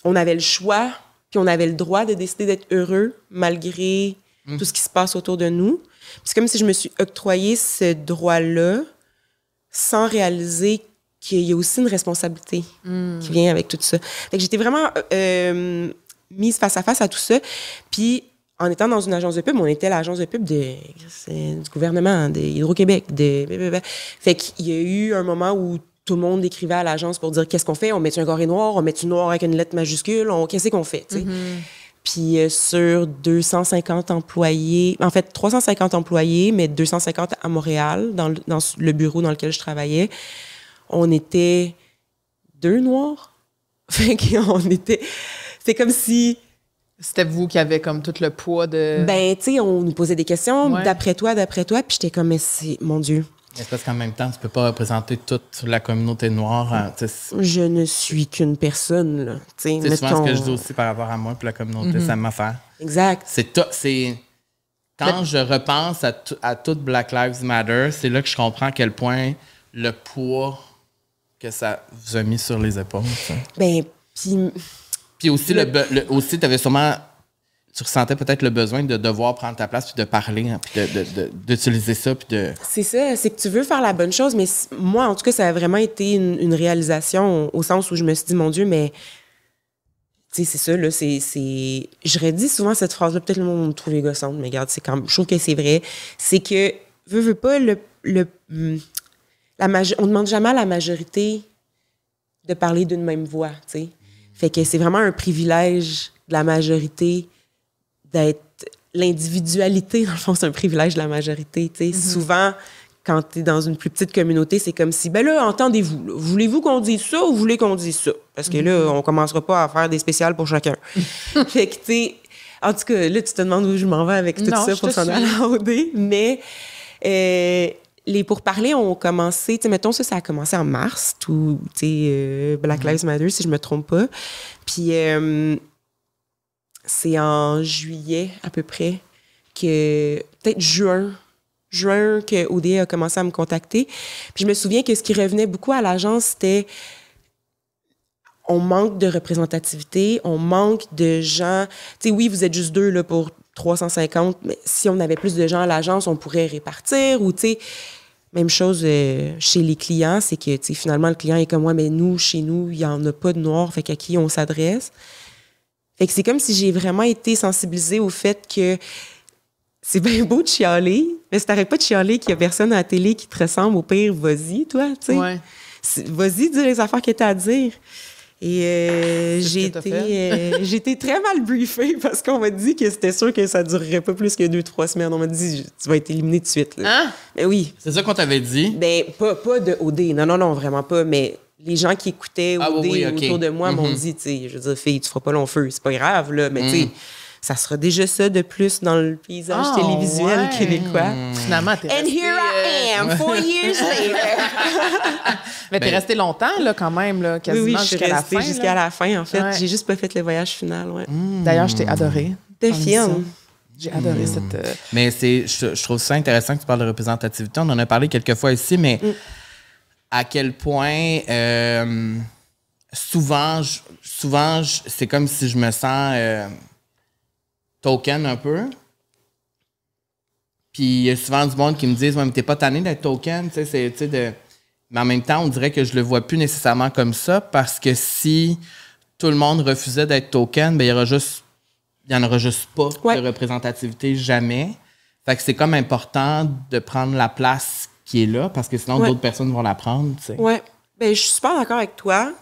on avait le choix, puis on avait le droit de décider d'être heureux malgré tout ce qui se passe autour de nous. Puis c'est comme si je me suis octroyé ce droit-là sans réaliser qu'il y a aussi une responsabilité qui vient avec tout ça. Fait que j'étais vraiment mise face à face à tout ça. Puis en étant dans une agence de pub, on était l'agence de pub du gouvernement, de Hydro-Québec. Fait qu'il y a eu un moment où tout le monde écrivait à l'agence pour dire qu'est-ce qu'on fait, on met un carré noir, on met du noir avec une lettre majuscule, qu'est-ce qu'on fait, tu sais. Puis sur 250 employés, en fait 350 employés, mais 250 à Montréal, dans le bureau dans lequel je travaillais, on était 2 noirs. Fait qu'on était... C'est comme si... C'était vous qui avez comme tout le poids de... Ben, tu sais, on nous posait des questions, d'après toi, puis j'étais comme, mais c'est... Mon Dieu. Mais c'est parce qu'en même temps, tu peux pas représenter toute la communauté noire. Hein, je ne suis qu'une personne, là. C'est souvent ce que je dis aussi par rapport à moi puis la communauté, ça m'affaire. Exact. C'est quand je repense à tout Black Lives Matter, c'est là que je comprends à quel point le poids que ça vous a mis sur les épaules. Ça. Ben, puis aussi, aussi tu avais sûrement... Tu ressentais peut-être le besoin de devoir prendre ta place puis de parler, hein, puis d'utiliser ça. Puis de... C'est ça, c'est que tu veux faire la bonne chose, mais moi, en tout cas, ça a vraiment été une réalisation au sens où je me suis dit, mon Dieu, mais tu sais, c'est ça, là, je redis souvent cette phrase-là, peut-être le monde va me trouver gossante, mais regarde, je trouve que c'est vrai, c'est que, veux pas, on demande jamais à la majorité de parler d'une même voix, tu sais. Fait que c'est vraiment un privilège de la majorité d'être l'individualité, dans le fond, c'est un privilège de la majorité. Tu sais. Souvent, quand tu es dans une plus petite communauté, c'est comme si, ben là, entendez-vous. Là. Voulez-vous qu'on dise ça ou voulez qu'on dise ça? Parce que là, on commencera pas à faire des spéciales pour chacun. Fait que, tu sais, en tout cas, là, tu te demandes où je m'en vais avec tout ça pour s'en aller en OD. Mais les pourparlers ont commencé, tu sais, mettons, ça a commencé en mars, tout, tu sais, Black Lives Matter, si je me trompe pas. Puis, c'est en juillet, à peu près, que, peut-être juin, que OD a commencé à me contacter. Puis je me souviens que ce qui revenait beaucoup à l'agence, c'était on manque de représentativité, on manque de gens. Tu sais, oui, vous êtes juste 2 là, pour 350, mais si on avait plus de gens à l'agence, on pourrait répartir. Ou, tu sais, même chose chez les clients, c'est que, tu sais, finalement, le client est comme moi, mais nous, chez nous, il n'y en a pas de noirs, fait qu'à qui on s'adresse? Fait que c'est comme si j'ai vraiment été sensibilisée au fait que c'est bien beau de chialer, mais si t'arrêtes pas de chialer qu'il y a personne à la télé qui te ressemble, au pire, vas-y, toi, tu sais. Ouais. Vas-y, dis les affaires que t'as à dire. Et j'ai été très mal briefée parce qu'on m'a dit que c'était sûr que ça durerait pas plus que 2-3 semaines. On m'a dit, tu vas être éliminé de suite. Là. Hein? Mais oui. C'est ça qu'on t'avait dit? Ben, pas de OD. Non, vraiment pas. Mais les gens qui écoutaient OD autour de moi m'ont dit, tu sais, je veux dire, fille, tu feras pas long feu. C'est pas grave, là. Mais tu sais, ça sera déjà ça de plus dans le paysage télévisuel québécois. Finalement, t'es And resté, here I am, 4 years later. Mais t'es resté longtemps, là, quand même, là, quasiment Oui, je suis jusqu'à la restée fin. jusqu'à la fin, en fait. Ouais. J'ai juste pas fait le voyage final, ouais. D'ailleurs, je t'ai adorée. T'es en fière. émission. J'ai adoré cette... Mais je trouve ça intéressant que tu parles de représentativité. On en a parlé quelques fois ici, mais à quel point souvent, c'est comme si je me sens token un peu. Puis il y a souvent du monde qui me disent « Ouais, mais t'es pas tanné d'être token, tu sais, Mais en même temps, on dirait que je le vois plus nécessairement comme ça parce que si tout le monde refusait d'être token, ben il y en aura juste pas de représentativité jamais. Fait que c'est comme important de prendre la place qui est là parce que sinon d'autres personnes vont la prendre, tu sais. Ouais. Ben, je suis super d'accord avec toi.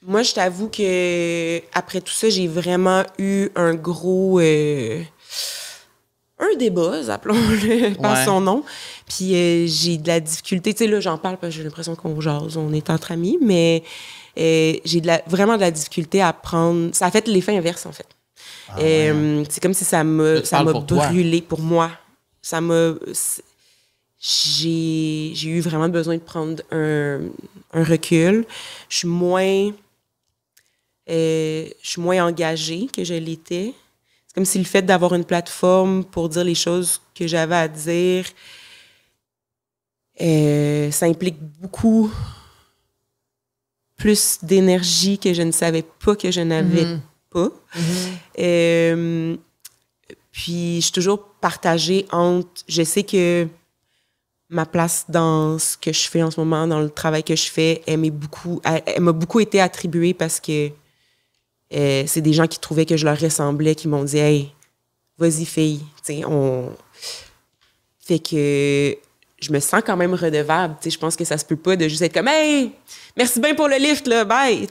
Moi, je t'avoue que après tout ça, j'ai vraiment eu un gros un débat, appelons-le par son nom. Puis j'ai de la difficulté. Tu sais, là, j'en parle parce que j'ai l'impression qu'on jase, on est entre amis, mais j'ai vraiment de la difficulté à prendre. Ça a fait l'effet inverse, en fait. C'est comme si ça m'a brûlé pour moi. J'ai eu vraiment besoin de prendre un recul. Je suis moins engagée que je l'étais. C'est comme si le fait d'avoir une plateforme pour dire les choses que j'avais à dire, ça implique beaucoup plus d'énergie que je ne savais pas que je n'avais pas. Puis je suis toujours partagée entre... Je sais que ma place dans ce que je fais en ce moment, dans le travail que je fais, elle m'a beaucoup été attribuée parce que c'est des gens qui trouvaient que je leur ressemblais, qui m'ont dit « Hey, vas-y, fille. » Fait que je me sens quand même redevable. Je pense que ça se peut pas de juste être comme « Hey, merci bien pour le lift, là, bye. »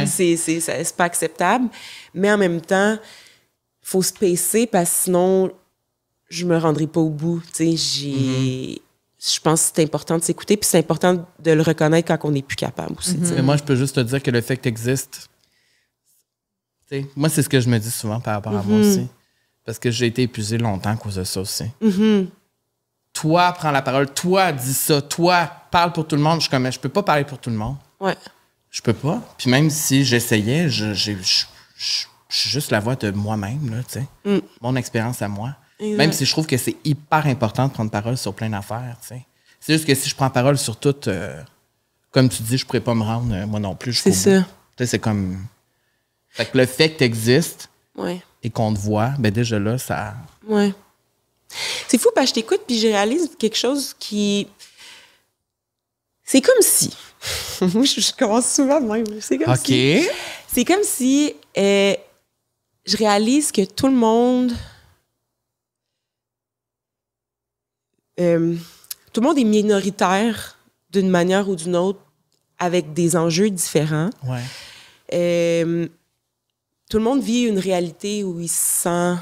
C'est pas acceptable. Mais en même temps, il faut se pacer parce que sinon, je me rendrai pas au bout. Je pense que c'est important de s'écouter, puis c'est important de le reconnaître quand on n'est plus capable aussi. Mais moi, je peux juste te dire que le fait que tu existes, moi, c'est ce que je me dis souvent par rapport à moi aussi. Parce que j'ai été épuisée longtemps à cause de ça aussi. Toi, prends la parole. Toi, dis ça. Toi, parle pour tout le monde. Je suis comme, je peux pas parler pour tout le monde. Ouais. Je peux pas. Puis même si j'essayais, je suis juste la voix de moi-même, là, tu sais. Mon expérience à moi. Exact. Même si je trouve que c'est hyper important de prendre parole sur plein d'affaires, tu sais. C'est juste que si je prends parole sur tout, comme tu dis, je pourrais pas me rendre, moi non plus. C'est ça. Tu sais, c'est comme... Fait que le fait que tu existes et qu'on te voit, ben déjà là, ça... Ouais. C'est fou, parce que je t'écoute puis je réalise quelque chose qui... C'est comme si... Moi, je commence souvent même. C'est comme si... C'est comme si je réalise que tout le monde... tout le monde est minoritaire d'une manière ou d'une autre avec des enjeux différents. Ouais. Tout le monde vit une réalité où il se sent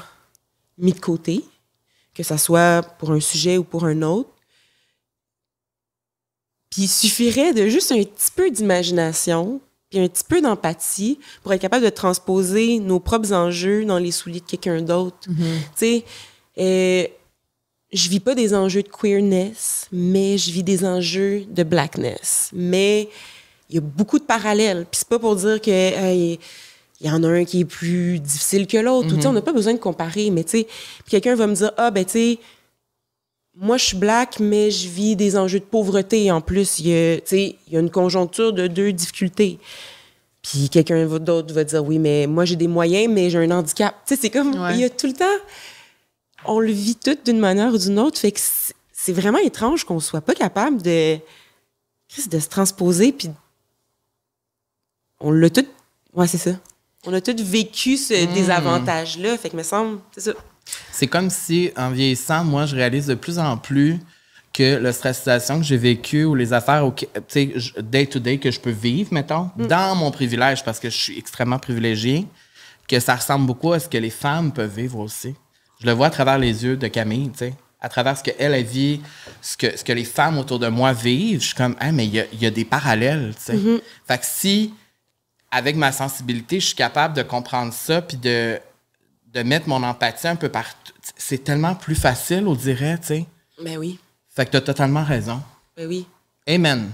mis de côté, que ça soit pour un sujet ou pour un autre. Puis il suffirait de juste un petit peu d'imagination, puis un petit peu d'empathie pour être capable de transposer nos propres enjeux dans les souliers de quelqu'un d'autre. Tu sais, je vis pas des enjeux de queerness, mais je vis des enjeux de blackness. Mais il y a beaucoup de parallèles. Puis c'est pas pour dire que il y en a un qui est plus difficile que l'autre. Tu sais, on n'a pas besoin de comparer. Mais tu sais, puis quelqu'un va me dire, tu sais, moi, je suis black, mais je vis des enjeux de pauvreté. En plus, il y a une conjoncture de 2 difficultés. Puis quelqu'un d'autre va dire, oui, mais moi, j'ai des moyens, mais j'ai un handicap. Tu sais, c'est comme, il y a tout le temps... On le vit tout d'une manière ou d'une autre. Fait que c'est vraiment étrange qu'on soit pas capable de se transposer. Puis on l'a tout... Ouais, c'est ça. On a tous vécu ce désavantage-là. Fait que me semble... C'est ça. C'est comme si, en vieillissant, moi, je réalise de plus en plus que la stressation que j'ai vécue ou les affaires day-to-day que je peux vivre, mettons, dans mon privilège, parce que je suis extrêmement privilégiée, que ça ressemble beaucoup à ce que les femmes peuvent vivre aussi. Je le vois à travers les yeux de Camille, tu sais, à travers ce qu'elle vit, ce que les femmes autour de moi vivent. Je suis comme, mais il y a des parallèles, tu sais. Fait que si, avec ma sensibilité, je suis capable de comprendre ça puis de mettre mon empathie un peu partout, c'est tellement plus facile, on dirait, tu sais. Ben oui. Fait que t'as totalement raison. Ben oui. Amen.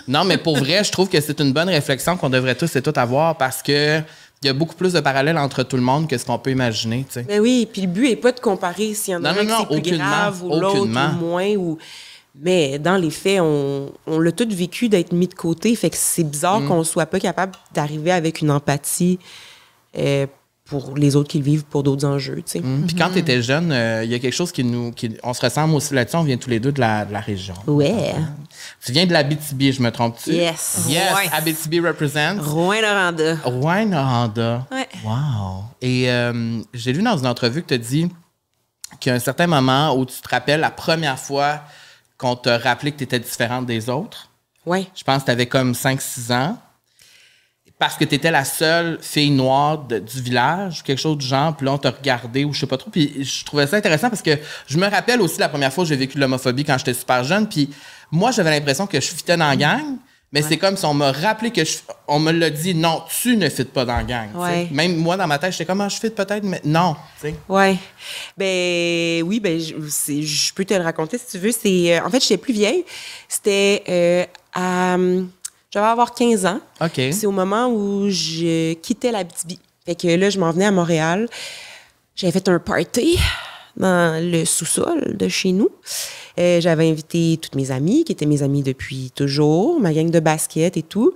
Non, mais pour vrai, je trouve que c'est une bonne réflexion qu'on devrait tous et toutes avoir parce que il y a beaucoup plus de parallèles entre tout le monde que ce qu'on peut imaginer, tu sais. Ben oui, puis le but n'est pas de comparer s'il y en a un qui c'est plus grave ou l'autre ou moins. Mais dans les faits, on l'a tous vécu d'être mis de côté. Fait que c'est bizarre qu'on soit pas capable d'arriver avec une empathie pour les autres qui le vivent pour d'autres enjeux, tu sais. Puis quand tu étais jeune, il y a quelque chose on se ressemble aussi là-dessus. On vient tous les deux de la région. Ouais. Tu viens de l'Abitibi, je me trompe-tu? Yes. Yes, Ouais. Abitibi represents. Rouyn-Noranda. Rouyn-Noranda. Ouais. Wow. Et j'ai lu dans une entrevue que tu as dit qu'il y a un certain moment où tu te rappelles la première fois qu'on t'a rappelé que tu étais différente des autres. Ouais. Je pense que tu avais comme 5-6 ans. Parce que tu étais la seule fille noire du village, quelque chose du genre, puis là, on t'a regardé ou je sais pas trop. Puis je trouvais ça intéressant parce que je me rappelle aussi la première fois que j'ai vécu de l'homophobie quand j'étais super jeune. Puis moi, j'avais l'impression que je fitais dans la gang, mais c'est comme si on m'a rappelé on me l'a dit, non, tu ne fites pas dans la gang. Ouais. Même moi, dans ma tête, j'étais comme, je fit peut-être, mais non. T'sais. Ouais. Ben oui, ben je peux te le raconter si tu veux. En fait, j'étais plus vieille. C'était j'avais avoir 15 ans. OK. C'est au moment où je quittais l'Abitibi. Fait que là, je m'en venais à Montréal. J'avais fait un party dans le sous-sol de chez nous. J'avais invité toutes mes amies, qui étaient mes amies depuis toujours, ma gang de basket et tout.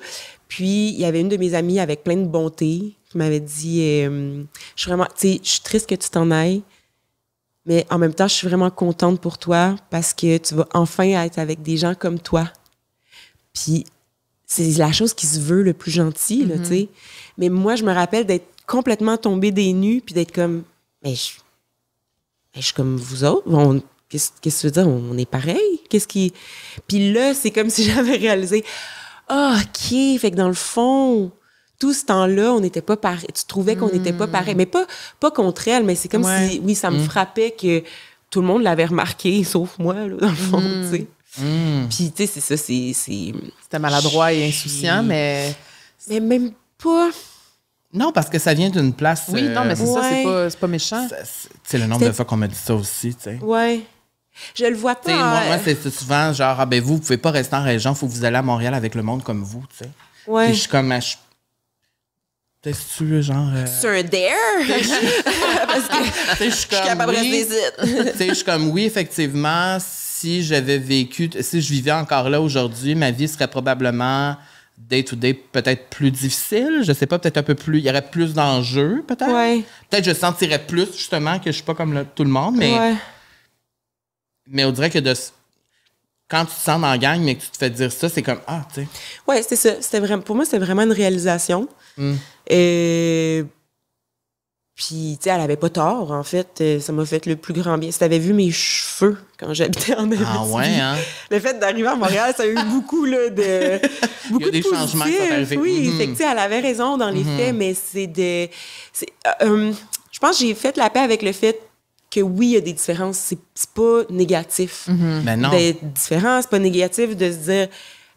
Puis, il y avait une de mes amies avec plein de bonté qui m'avait dit je suis vraiment, tu sais, je suis triste que tu t'en ailles, mais en même temps, je suis vraiment contente pour toi parce que tu vas enfin être avec des gens comme toi. Puis, c'est la chose qui se veut le plus gentil, là, tu sais. Mais moi, je me rappelle d'être complètement tombée des nues puis d'être comme, mais je suis comme vous autres. Qu'est-ce que tu veux dire? On est pareil? Puis là, c'est comme si j'avais réalisé, OK, fait que dans le fond, tout ce temps-là, on n'était pas pareil. Tu trouvais qu'on n'était pas pareil. Mais pas contre elle, mais c'est comme si, oui, ça me frappait que tout le monde l'avait remarqué, sauf moi, là, dans le fond, tu sais. Puis, tu sais, c'est ça, C'était maladroit et insouciant, mais... Mais même pas... Non, parce que ça vient d'une place... Oui, non, mais c'est ça, c'est pas méchant. C'est le nombre de fois qu'on m'a dit ça aussi, tu sais. Ouais. Je le vois pas. Tu sais, moi, c'est souvent genre, vous pouvez pas rester en région, il faut que vous allez à Montréal avec le monde comme vous, tu sais. Ouais. Puis je suis comme... Peut-être que tu veux, genre... C'est un dare? Parce que je suis capable de rester ici. Tu sais, je suis comme, oui, effectivement, si je vivais encore là aujourd'hui, ma vie serait probablement day-to-day peut-être plus difficile. Je sais pas, peut-être un peu plus... Il y aurait plus d'enjeux, peut-être. Ouais. Peut-être je sentirais plus, justement, que je suis pas comme tout le monde, mais... Ouais. Mais on dirait que quand tu te sens dans la gang, mais que tu te fais dire ça, c'est comme, tu sais. Ouais, c'était ça. Pour moi, c'était vraiment une réalisation. Puis, tu sais, elle avait pas tort, en fait. Ça m'a fait le plus grand bien. Si t'avais vu mes cheveux quand j'habitais en Abitibi. Ah ouais, hein? Le fait d'arriver à Montréal, ça a eu beaucoup, là, de... Beaucoup Il y a des changements qui sont arrivés. Oui, fait que, tu sais, elle avait raison dans les faits, mais je pense que j'ai fait la paix avec le fait que oui, il y a des différences. C'est pas négatif. Mais non. D'être différent, c'est pas négatif de se dire,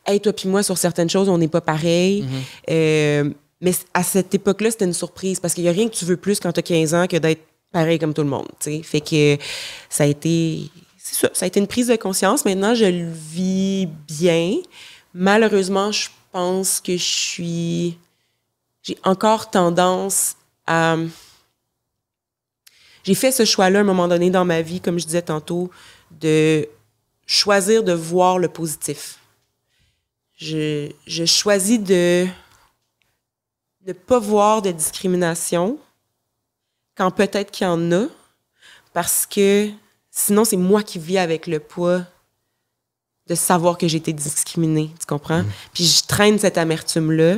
hey, toi puis moi, sur certaines choses, on n'est pas pareil. Mais à cette époque-là, c'était une surprise parce qu'il y a rien que tu veux plus quand tu as 15 ans que d'être pareil comme tout le monde. T'sais. Fait que ça a été. C'est ça, ça a été une prise de conscience. Maintenant, je le vis bien. Malheureusement, je pense que j'ai encore tendance à. J'ai fait ce choix-là à un moment donné dans ma vie, comme je disais tantôt, de choisir de voir le positif. Je choisis de ne pas voir de discrimination quand peut-être qu'il y en a, parce que sinon, c'est moi qui vis avec le poids de savoir que j'ai été discriminée, tu comprends? Puis je traîne cette amertume-là.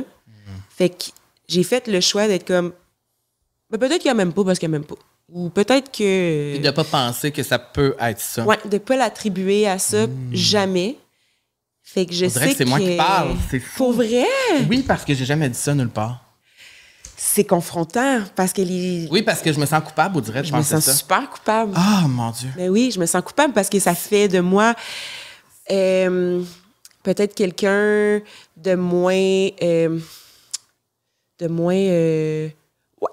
Fait que j'ai fait le choix d'être comme, ben peut-être qu'il n'y a même pas parce qu'il n'y a même pas. Ou peut-être que... Et de ne pas penser que ça peut être ça. Ouais, de ne pas l'attribuer à ça, jamais. Fait que je On sais dirait que c'est moi qui parle. C'est fou. Pour vrai? Oui, parce que j'ai jamais dit ça nulle part. C'est confrontant, parce que Oui, parce que je me sens coupable, on dirait, de je me penser sens ça. super coupable. Ah, mon Dieu. Mais oui, je me sens coupable parce que ça fait de moi peut-être quelqu'un de moins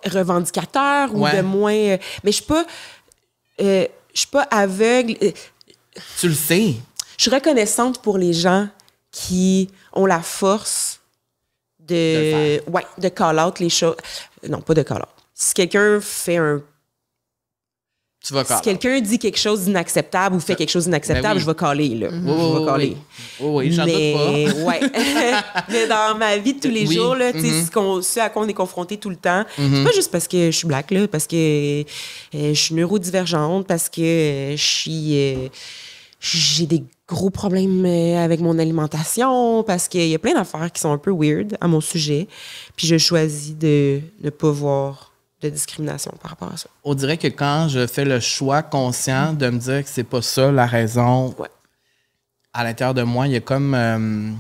revendicateur ou de moins... mais je suis pas aveugle. Tu le sais. Je suis reconnaissante pour les gens qui ont la force de call out les choses. Non, pas de call out. Si quelqu'un fait Tu vas caller. Si quelqu'un dit quelque chose d'inacceptable ou fait quelque chose d'inacceptable, Ben oui. je vais caller, là. Oui, Je vais caller. oui, j'en doute pas. Ouais. Mais dans ma vie de tous les Oui. jours, là, tu sais, ce à quoi on est confronté tout le temps, c'est pas juste parce que je suis black, là, parce que je suis neurodivergente, parce que j'ai des gros problèmes avec mon alimentation, parce qu'il y a plein d'affaires qui sont un peu weird à mon sujet. Puis je choisis de ne pas voir de discrimination par rapport à ça. On dirait que quand je fais le choix conscient de me dire que c'est pas ça la raison, à l'intérieur de moi, il y a comme...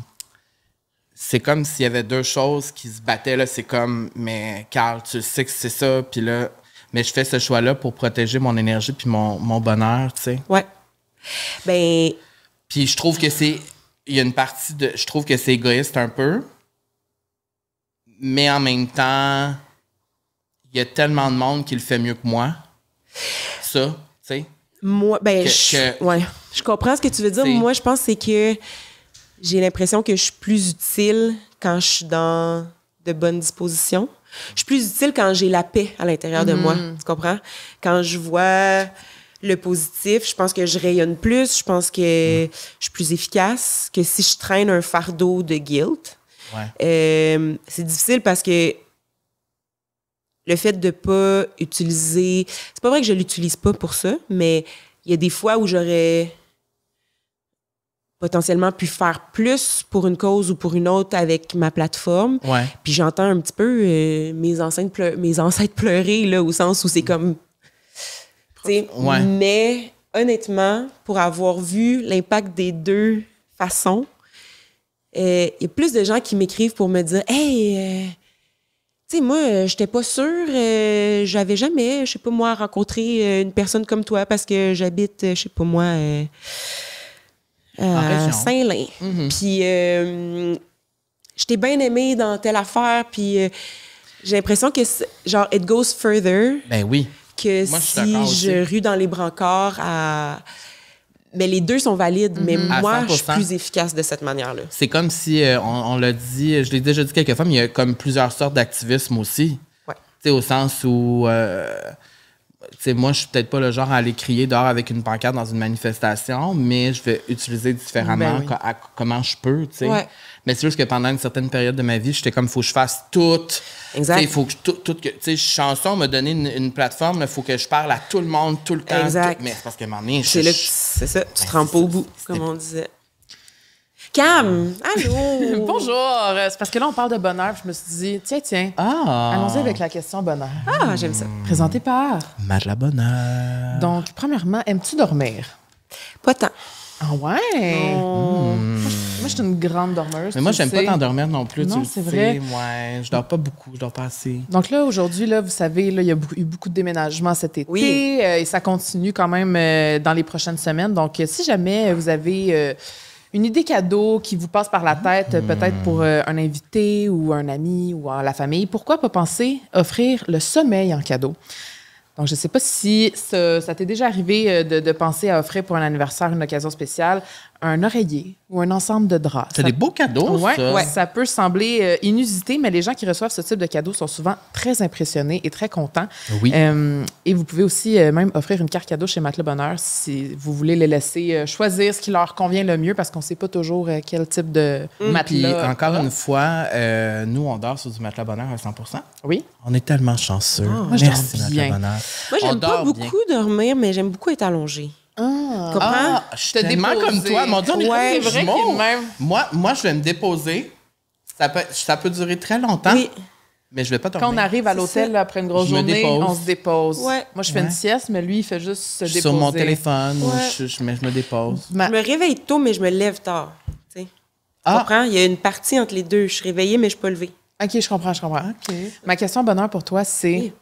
c'est comme s'il y avait deux choses qui se battaient. Là. C'est comme, mais Carl, tu sais que c'est ça, puis là... Mais je fais ce choix-là pour protéger mon énergie puis mon bonheur, tu sais. Ouais. Ben... Puis je trouve que c'est... Il y a une partie de... Je trouve que c'est égoïste un peu, mais en même temps... Il y a tellement de monde qui le fait mieux que moi. Ça, tu sais. Moi, ben, je comprends ce que tu veux dire. Moi, je pense que c'est que j'ai l'impression que je suis plus utile quand je suis dans de bonnes dispositions. Je suis plus utile quand j'ai la paix à l'intérieur de moi. Tu comprends? Quand je vois le positif, je pense que je rayonne plus. Je pense que je suis plus efficace que si je traîne un fardeau de guilt. Ouais. C'est difficile parce que le fait de pas utiliser... C'est pas vrai que je l'utilise pas pour ça, mais il y a des fois où j'aurais potentiellement pu faire plus pour une cause ou pour une autre avec ma plateforme. Ouais. Puis j'entends un petit peu mes ancêtres pleurer, là, au sens où c'est comme... Ouais. Mais honnêtement, pour avoir vu l'impact des deux façons, il y a plus de gens qui m'écrivent pour me dire « Hey... tu sais, moi, j'étais pas sûre, j'avais jamais, je sais pas moi, rencontré une personne comme toi parce que j'habite, je sais pas moi, à Saint-Lin. Puis, je t'ai bien aimé dans telle affaire, puis j'ai l'impression que, genre, it goes further. Ben oui. Que moi, si je rue dans les brancards à... Mais les deux sont valides, mais moi, je suis plus efficace de cette manière-là. C'est comme si, on l'a dit, je l'ai déjà dit quelques fois, mais il y a comme plusieurs sortes d'activisme aussi. Ouais. Tu sais, au sens où, tu sais, moi, je suis peut-être pas le genre à aller crier dehors avec une pancarte dans une manifestation, mais je vais utiliser différemment comment je peux, tu sais. Ouais. Mais c'est juste que pendant une certaine période de ma vie, j'étais comme, il faut que je fasse tout. Exact. Il faut que tu sais, chanson m'a donné une plateforme, il faut que je parle à tout le monde, tout le temps. Exact. Mais c'est parce qu'à un moment donné, c'est ça, tu te rends pas au bout, comme on disait. Cam, allô! Bonjour! C'est parce que là, on parle de bonheur. Je me suis dit, tiens, allons-y avec la question bonheur. Ah, j'aime ça. Présentée par... Mad la bonheur. Donc, premièrement, aimes-tu dormir? Pas tant. Ah ouais? Moi, Moi, je suis une grande dormeuse. Mais moi, tu j'aime le pas sais. t'endormir non plus. Non, tu c'est le vrai. sais. Ouais, je dors pas beaucoup, je dors pas assez. Donc là, aujourd'hui, là, vous savez, là, il y a eu beaucoup de déménagements cet été. Oui. Et ça continue quand même dans les prochaines semaines. Donc, si jamais vous avez une idée cadeau qui vous passe par la tête, peut-être pour un invité ou un ami ou à la famille, pourquoi pas penser offrir le sommeil en cadeau? Donc, je ne sais pas si ça t'est déjà arrivé de penser à offrir pour un anniversaire, une occasion spéciale, un oreiller ou un ensemble de draps. C'est des beaux cadeaux, Ouais, ça. ça peut sembler inusité, mais les gens qui reçoivent ce type de cadeau sont souvent très impressionnés et très contents. Oui. Et vous pouvez aussi même offrir une carte cadeau chez Matelas Bonheur si vous voulez les laisser choisir ce qui leur convient le mieux parce qu'on ne sait pas toujours quel type de Puis, matelas. encore une fois, nous, on dort sur du matelas bonheur à 100 %. Oui. On est tellement chanceux. Moi, je Merci, dors matelas bien. bonheur. Moi, On j'aime pas dort beaucoup bien. dormir, mais j'aime beaucoup être allongée. Ah. Comprends? Ah, je suis Te tellement déposer. comme toi. Mon Dieu, on est Ouais, comme des c'est vrai jumeaux. qu'il est de même. Moi, je vais me déposer. Ça peut durer très longtemps, Oui. mais je vais pas dormir. Quand on arrive à C'est l'hôtel ça. là, après une grosse Je me journée, dépose. on se dépose. Ouais. Moi, je fais une Ouais. sieste, mais lui, il fait juste se Je suis déposer. sur mon téléphone ou Ouais. je me dépose. Je me réveille tôt, mais je me lève tard. Tu sais. Tu Ah. comprends? Il y a une partie entre les deux. Je suis réveillée, mais je suis pas levée. OK, je comprends. OK. Ma question bonheur pour toi, c'est... Oui.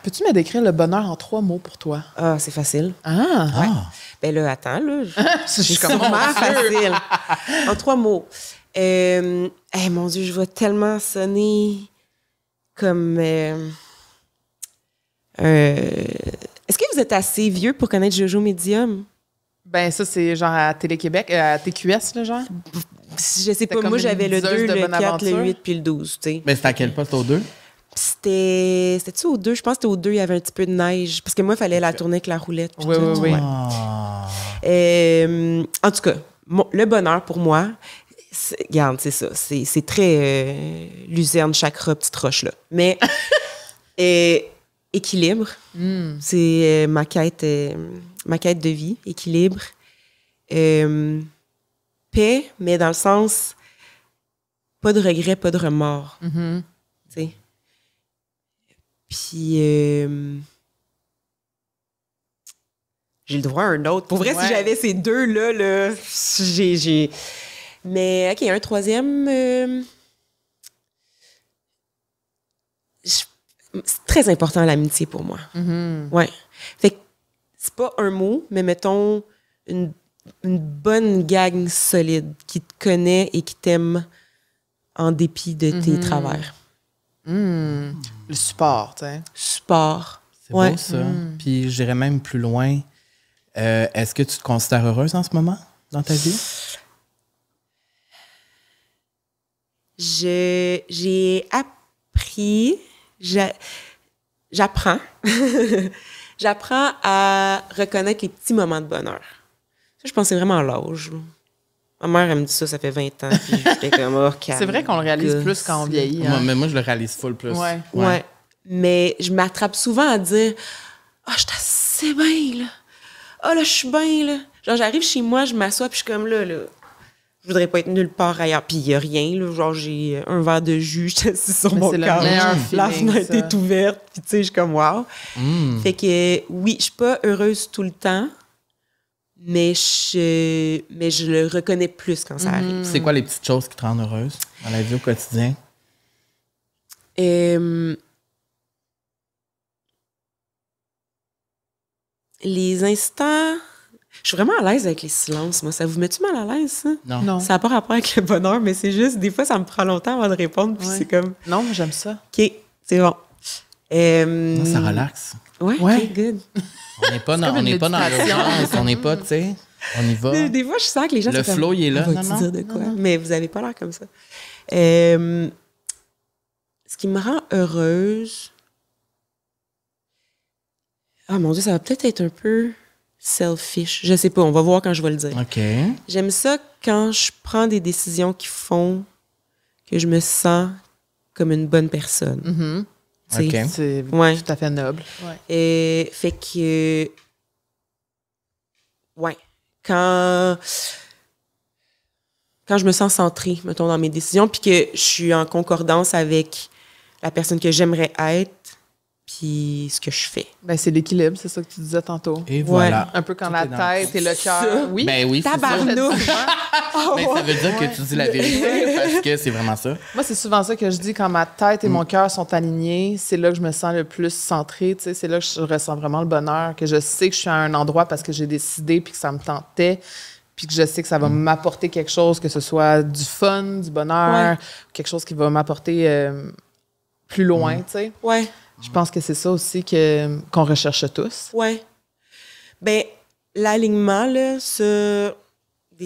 Peux-tu me décrire le bonheur en 3 mots pour toi? Ah, c'est facile. Ah! Ah. Ben là, attends, là. Je suis C'est sûrement facile. En 3 mots. Mon Dieu, je vais tellement sonner comme... Est-ce que vous êtes assez vieux pour connaître Jojo Medium? Ben ça, c'est genre à Télé-Québec, à TQS, là, genre? Je sais pas, comme moi une j'avais le 2, diseuse de le bonne 4, aventure. le 8 puis le 12, tu sais. Mais c'était à quel poste aux deux? C'était-tu au 2? Je pense que c'était au 2, il y avait un petit peu de neige. Parce que moi, il fallait la tourner avec la roulette. puis Oui, tout. oui, oui. Ouais. Ah. En tout cas, le bonheur pour moi, regarde, c'est ça. C'est très luzerne, chakra, petite roche, là. Mais équilibre, c'est ma quête de vie. Équilibre. Paix, mais dans le sens, pas de regret, pas de remords. Mhm. Tu sais. Puis, j'ai le droit à un autre. Pour vrai, Ouais. si j'avais ces deux-là, là, j'ai... Mais, OK, un troisième... C'est très important, l'amitié, pour moi. Mhm. Ouais. Fait que c'est pas un mot, mais mettons une bonne gang solide qui te connaît et qui t'aime en dépit de tes travers. Le support, tu sais. Support. C'est Ouais. beau, ça. Puis j'irais même plus loin. Est-ce que tu te considères heureuse en ce moment dans ta vie? J'ai appris, j'apprends, j'apprends à reconnaître les petits moments de bonheur. Ça, je pensais vraiment à l'âge. Ma mère, elle me dit ça fait 20 ans, puis j'étais comme, oh, C'est vrai qu'on le réalise plus quand on vieillit. Moi, Hein? mais moi, je le réalise full plus. Ouais. Ouais. Mais je m'attrape souvent à dire, ah, je suis assez bien, là. Ah, là, je suis bien, là. Genre, j'arrive chez moi, je m'assois, puis je suis comme là. Je voudrais pas être nulle part ailleurs. Puis il y a rien, là. Genre, j'ai un verre de jus, j'étais assis sur Mais mon c'est le couch. meilleur La feeling, fenêtre ça. est ouverte, puis tu sais, je suis comme, wow. Fait que, oui, je suis pas heureuse tout le temps, mais je le reconnais plus quand ça arrive. C'est quoi les petites choses qui te rendent heureuse dans la vie au quotidien? Les instants... Je suis vraiment à l'aise avec les silences, moi. Ça vous met-tu mal à l'aise, ça? Non. Non. Ça n'a pas rapport avec le bonheur, mais c'est juste, des fois, ça me prend longtemps avant de répondre, puis Ouais. c'est comme, Non, moi, j'aime ça. OK, c'est bon. Non, ça relaxe. Ouais, Ouais. OK, good. On n'est pas dans, comme on une n'est pas dans méditation. l'urgence. On n'est pas, tu sais, on y va. Des fois, je sens que les gens Le sont flow, comme, il est là. On va-tu Non, non, dire de quoi? Mais vous n'avez pas l'air comme ça. Ce qui me rend heureuse... Ah, mon Dieu, ça va peut-être être un peu selfish. Je sais pas, on va voir quand je vais le dire. OK. J'aime ça quand je prends des décisions qui font que je me sens comme une bonne personne. Mhm. Tu sais. OK. C'est Ouais. tout à fait noble. Ouais. Et fait que... Ouais. Quand je me sens centrée, mettons, dans mes décisions, puis que je suis en concordance avec la personne que j'aimerais être, puis ce que je fais. Ben, c'est l'équilibre, c'est ça que tu disais tantôt. Et voilà. Un peu quand Tout la est dans tête et le cœur. Oui. Ben oui, c'est ça. Tabarnouche! Mais ça veut dire que tu dis la vérité parce que c'est vraiment ça. Moi, c'est souvent ça que je dis quand ma tête et mon cœur sont alignés. C'est là que je me sens le plus centrée. Tu sais, c'est là que je ressens vraiment le bonheur, que je sais que je suis à un endroit parce que j'ai décidé puis que ça me tentait, puis que je sais que ça va m'apporter quelque chose, que ce soit du fun, du bonheur, quelque chose qui va m'apporter plus loin. Tu sais. Ouais. Je pense que c'est ça aussi qu'on recherche tous. Ouais. Ben, l'alignement, là, ça...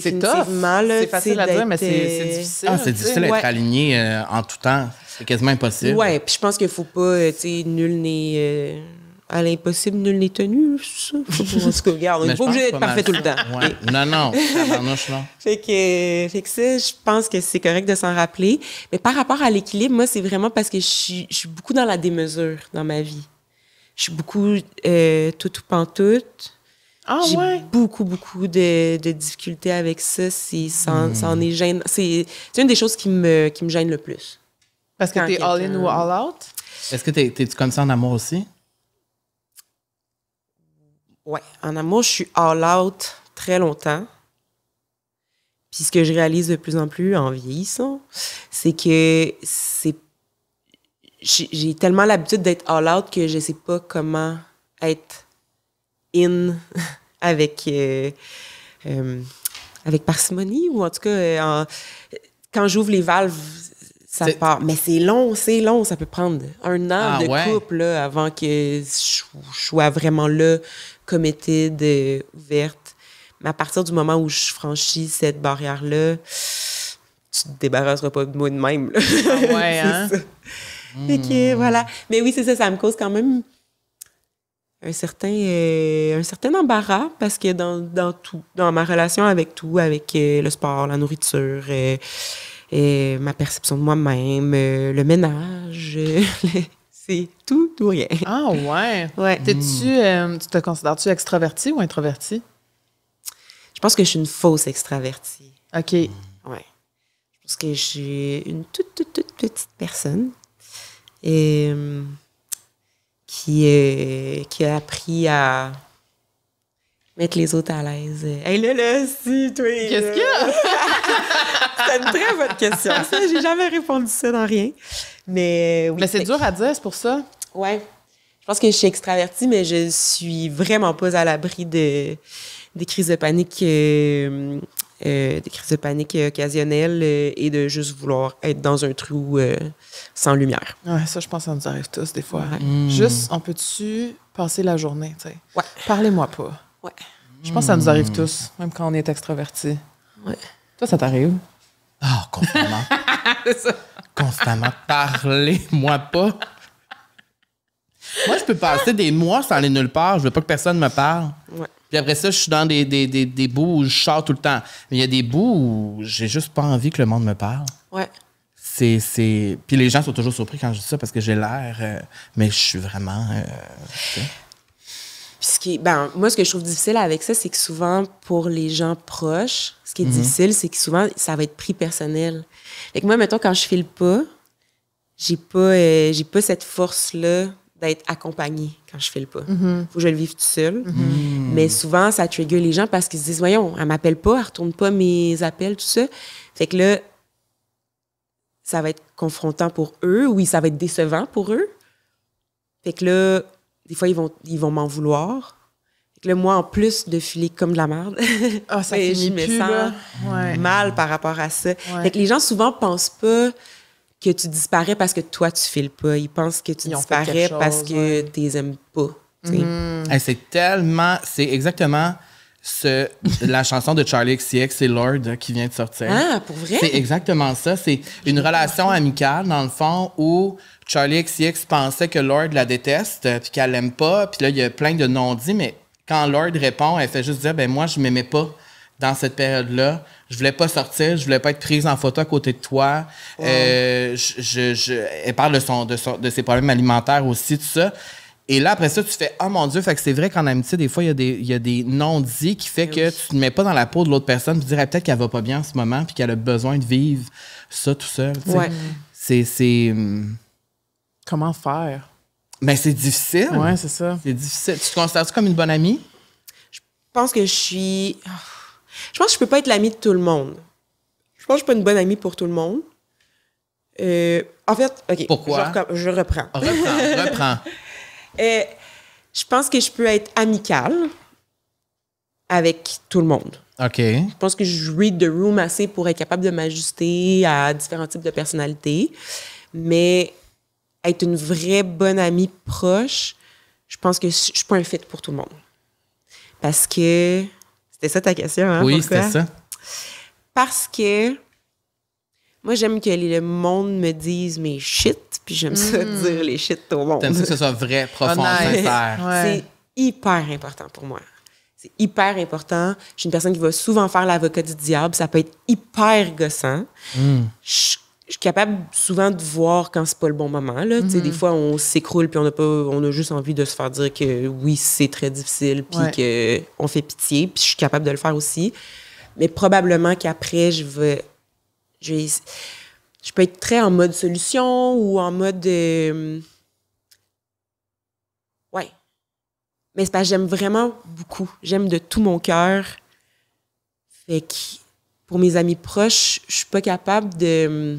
C'est tough. C'est facile à dire, mais c'est difficile. Ah, c'est difficile d'être aligné en tout temps. C'est quasiment impossible. Ouais, puis je pense qu'il faut pas, tu sais, nul n'est... à l'impossible, nul n'est tenu, c'est ça? En tout cas, regarde, on n'est pas obligé d'être parfait tout le temps. Ouais. Non, tabarnouche, non. Fait que ça, je pense que c'est correct de s'en rappeler. Mais par rapport à l'équilibre, moi, c'est vraiment parce que je suis beaucoup dans la démesure dans ma vie. Je suis beaucoup tout ou pantoute. Ah J'ai ouais? beaucoup de difficultés avec ça. Ça en est gênant. C'est une des choses qui me gêne le plus. Parce que t'es all-in ou all-out? Est-ce que t'es-tu comme ça en amour aussi? Ouais. En amour, je suis all-out très longtemps. Puis ce que je réalise de plus en plus en vieillissant, c'est que j'ai tellement l'habitude d'être all-out que je sais pas comment être in avec parcimonie, ou en tout cas, quand j'ouvre les valves, ça part. Mais c'est long, ça peut prendre 1 an de couple là, avant que je sois vraiment là, committed, ouverte. Mais à partir du moment où je franchis cette barrière-là, tu te débarrasseras pas de moi de même. Là. Ah ouais, hein? Fait que, voilà. Mais oui, c'est ça, ça me cause quand même un certain embarras, parce que dans tout, dans ma relation avec tout, avec le sport, la nourriture, ma perception de moi-même, le ménage, c'est tout ou rien. Ah ouais? Ouais. Tu te considères-tu extraverti ou introverti? Je pense que je suis une fausse extravertie. OK. Ouais. Je pense que je suis une toute petite personne qui a appris à mettre les autres à l'aise. Hey là, si, toi! Qu'est-ce qu'il y a? C'est une très bonne question. Ça, j'ai jamais répondu ça dans rien. Mais oui. Mais c'est dur à dire, c'est pour ça. Ouais. Je pense que je suis extravertie, mais je suis vraiment pas à l'abri des crises de panique, occasionnelles, et de juste vouloir être dans un trou sans lumière. Ouais, ça, je pense que ça nous arrive tous, des fois. Ouais. Juste, on peut-tu passer la journée, tu sais? Ouais. Parlez-moi pas. Ouais. Je pense que ça nous arrive tous, même quand on est extraverti. Ouais. Toi, ça t'arrive? Ah, constamment. C'est ça. Constamment. Parlez-moi pas. Moi, je peux passer des mois sans aller nulle part. Je veux pas que personne me parle. Ouais. Puis après ça, je suis dans des bouts où je sors tout le temps. Mais il y a des bouts où j'ai juste pas envie que le monde me parle. Ouais. Puis les gens sont toujours surpris quand je dis ça parce que j'ai l'air... mais je suis vraiment... Puis moi, ce que je trouve difficile avec ça, c'est que souvent, pour les gens proches, ce qui est difficile, c'est que souvent, ça va être pris personnel. Fait que moi, mettons, quand je file pas, j'ai pas cette force-là d'être accompagnée quand je file pas. Faut que je le vive tout seul. Mais souvent, ça trigger les gens parce qu'ils se disent, voyons, elle m'appelle pas, elle retourne pas mes appels, tout ça. Fait que là, ça va être confrontant pour eux, oui, ça va être décevant pour eux. Fait que là, des fois, ils vont m'en vouloir. Fait que là, moi, en plus de filer comme de la merde, ça finit je me plus, sens là. Ouais. mal par rapport à ça. Ouais. Fait que les gens, souvent, pensent pas que tu disparais parce que toi, tu files pas. Ils pensent que tu Ils ont fait disparais quelque chose, parce que tu les aimes pas. Tu sais. C'est exactement la chanson de Charlie XCX, c'est Lord qui vient de sortir. Ah, pour vrai? C'est exactement ça. C'est une relation amicale, dans le fond, où Charlie XCX pensait que Lord la déteste, puis qu'elle l'aime pas. Puis là, il y a plein de non-dits, mais quand Lord répond, elle fait juste dire, ben moi, je m'aimais pas dans cette période-là. Je voulais pas sortir, je voulais pas être prise en photo à côté de toi. Wow. Elle parle de ses problèmes alimentaires aussi, tout ça. Et là, après ça, tu fais « Oh mon Dieu! » Fait que c'est vrai qu'en amitié, des fois, il y a des non-dits qui fait que tu te mets pas dans la peau de l'autre personne puis tu dirais peut-être qu'elle va pas bien en ce moment puis qu'elle a besoin de vivre ça tout seul. Ouais. C'est... Comment faire? Mais c'est difficile. Ouais, c'est ça. C'est difficile. Tu te considères-tu comme une bonne amie? Je pense que je pense que je peux pas être l'amie de tout le monde. Je pense que je suis pas une bonne amie pour tout le monde. En fait, OK. Pourquoi? Je reprends. Reprends. Je pense que je peux être amicale avec tout le monde. OK. Je pense que je read the room assez pour être capable de m'ajuster à différents types de personnalités. Mais être une vraie bonne amie proche, je pense que je suis pas un fit pour tout le monde. Parce que... C'était ça ta question, hein? Oui, Pourquoi? c'était ça. Parce que moi, j'aime que le monde me dise mes shit, puis j'aime ça dire les shit au monde. T'aimes ça que ce soit vrai, profond, Honnête. sincère. Ouais. C'est hyper important pour moi. C'est hyper important. Je suis une personne qui va souvent faire l'avocat du diable. Ça peut être hyper gossant. Je suis capable souvent de voir quand c'est pas le bon moment. Là. Tu sais, des fois, on s'écroule puis on a juste envie de se faire dire que oui, c'est très difficile puis qu'on fait pitié. Puis je suis capable de le faire aussi. Mais probablement qu'après, je peux être très en mode solution ou en mode... ouais. Mais c'est parce que j'aime vraiment beaucoup. J'aime de tout mon cœur. Fait que pour mes amis proches, je suis pas capable de...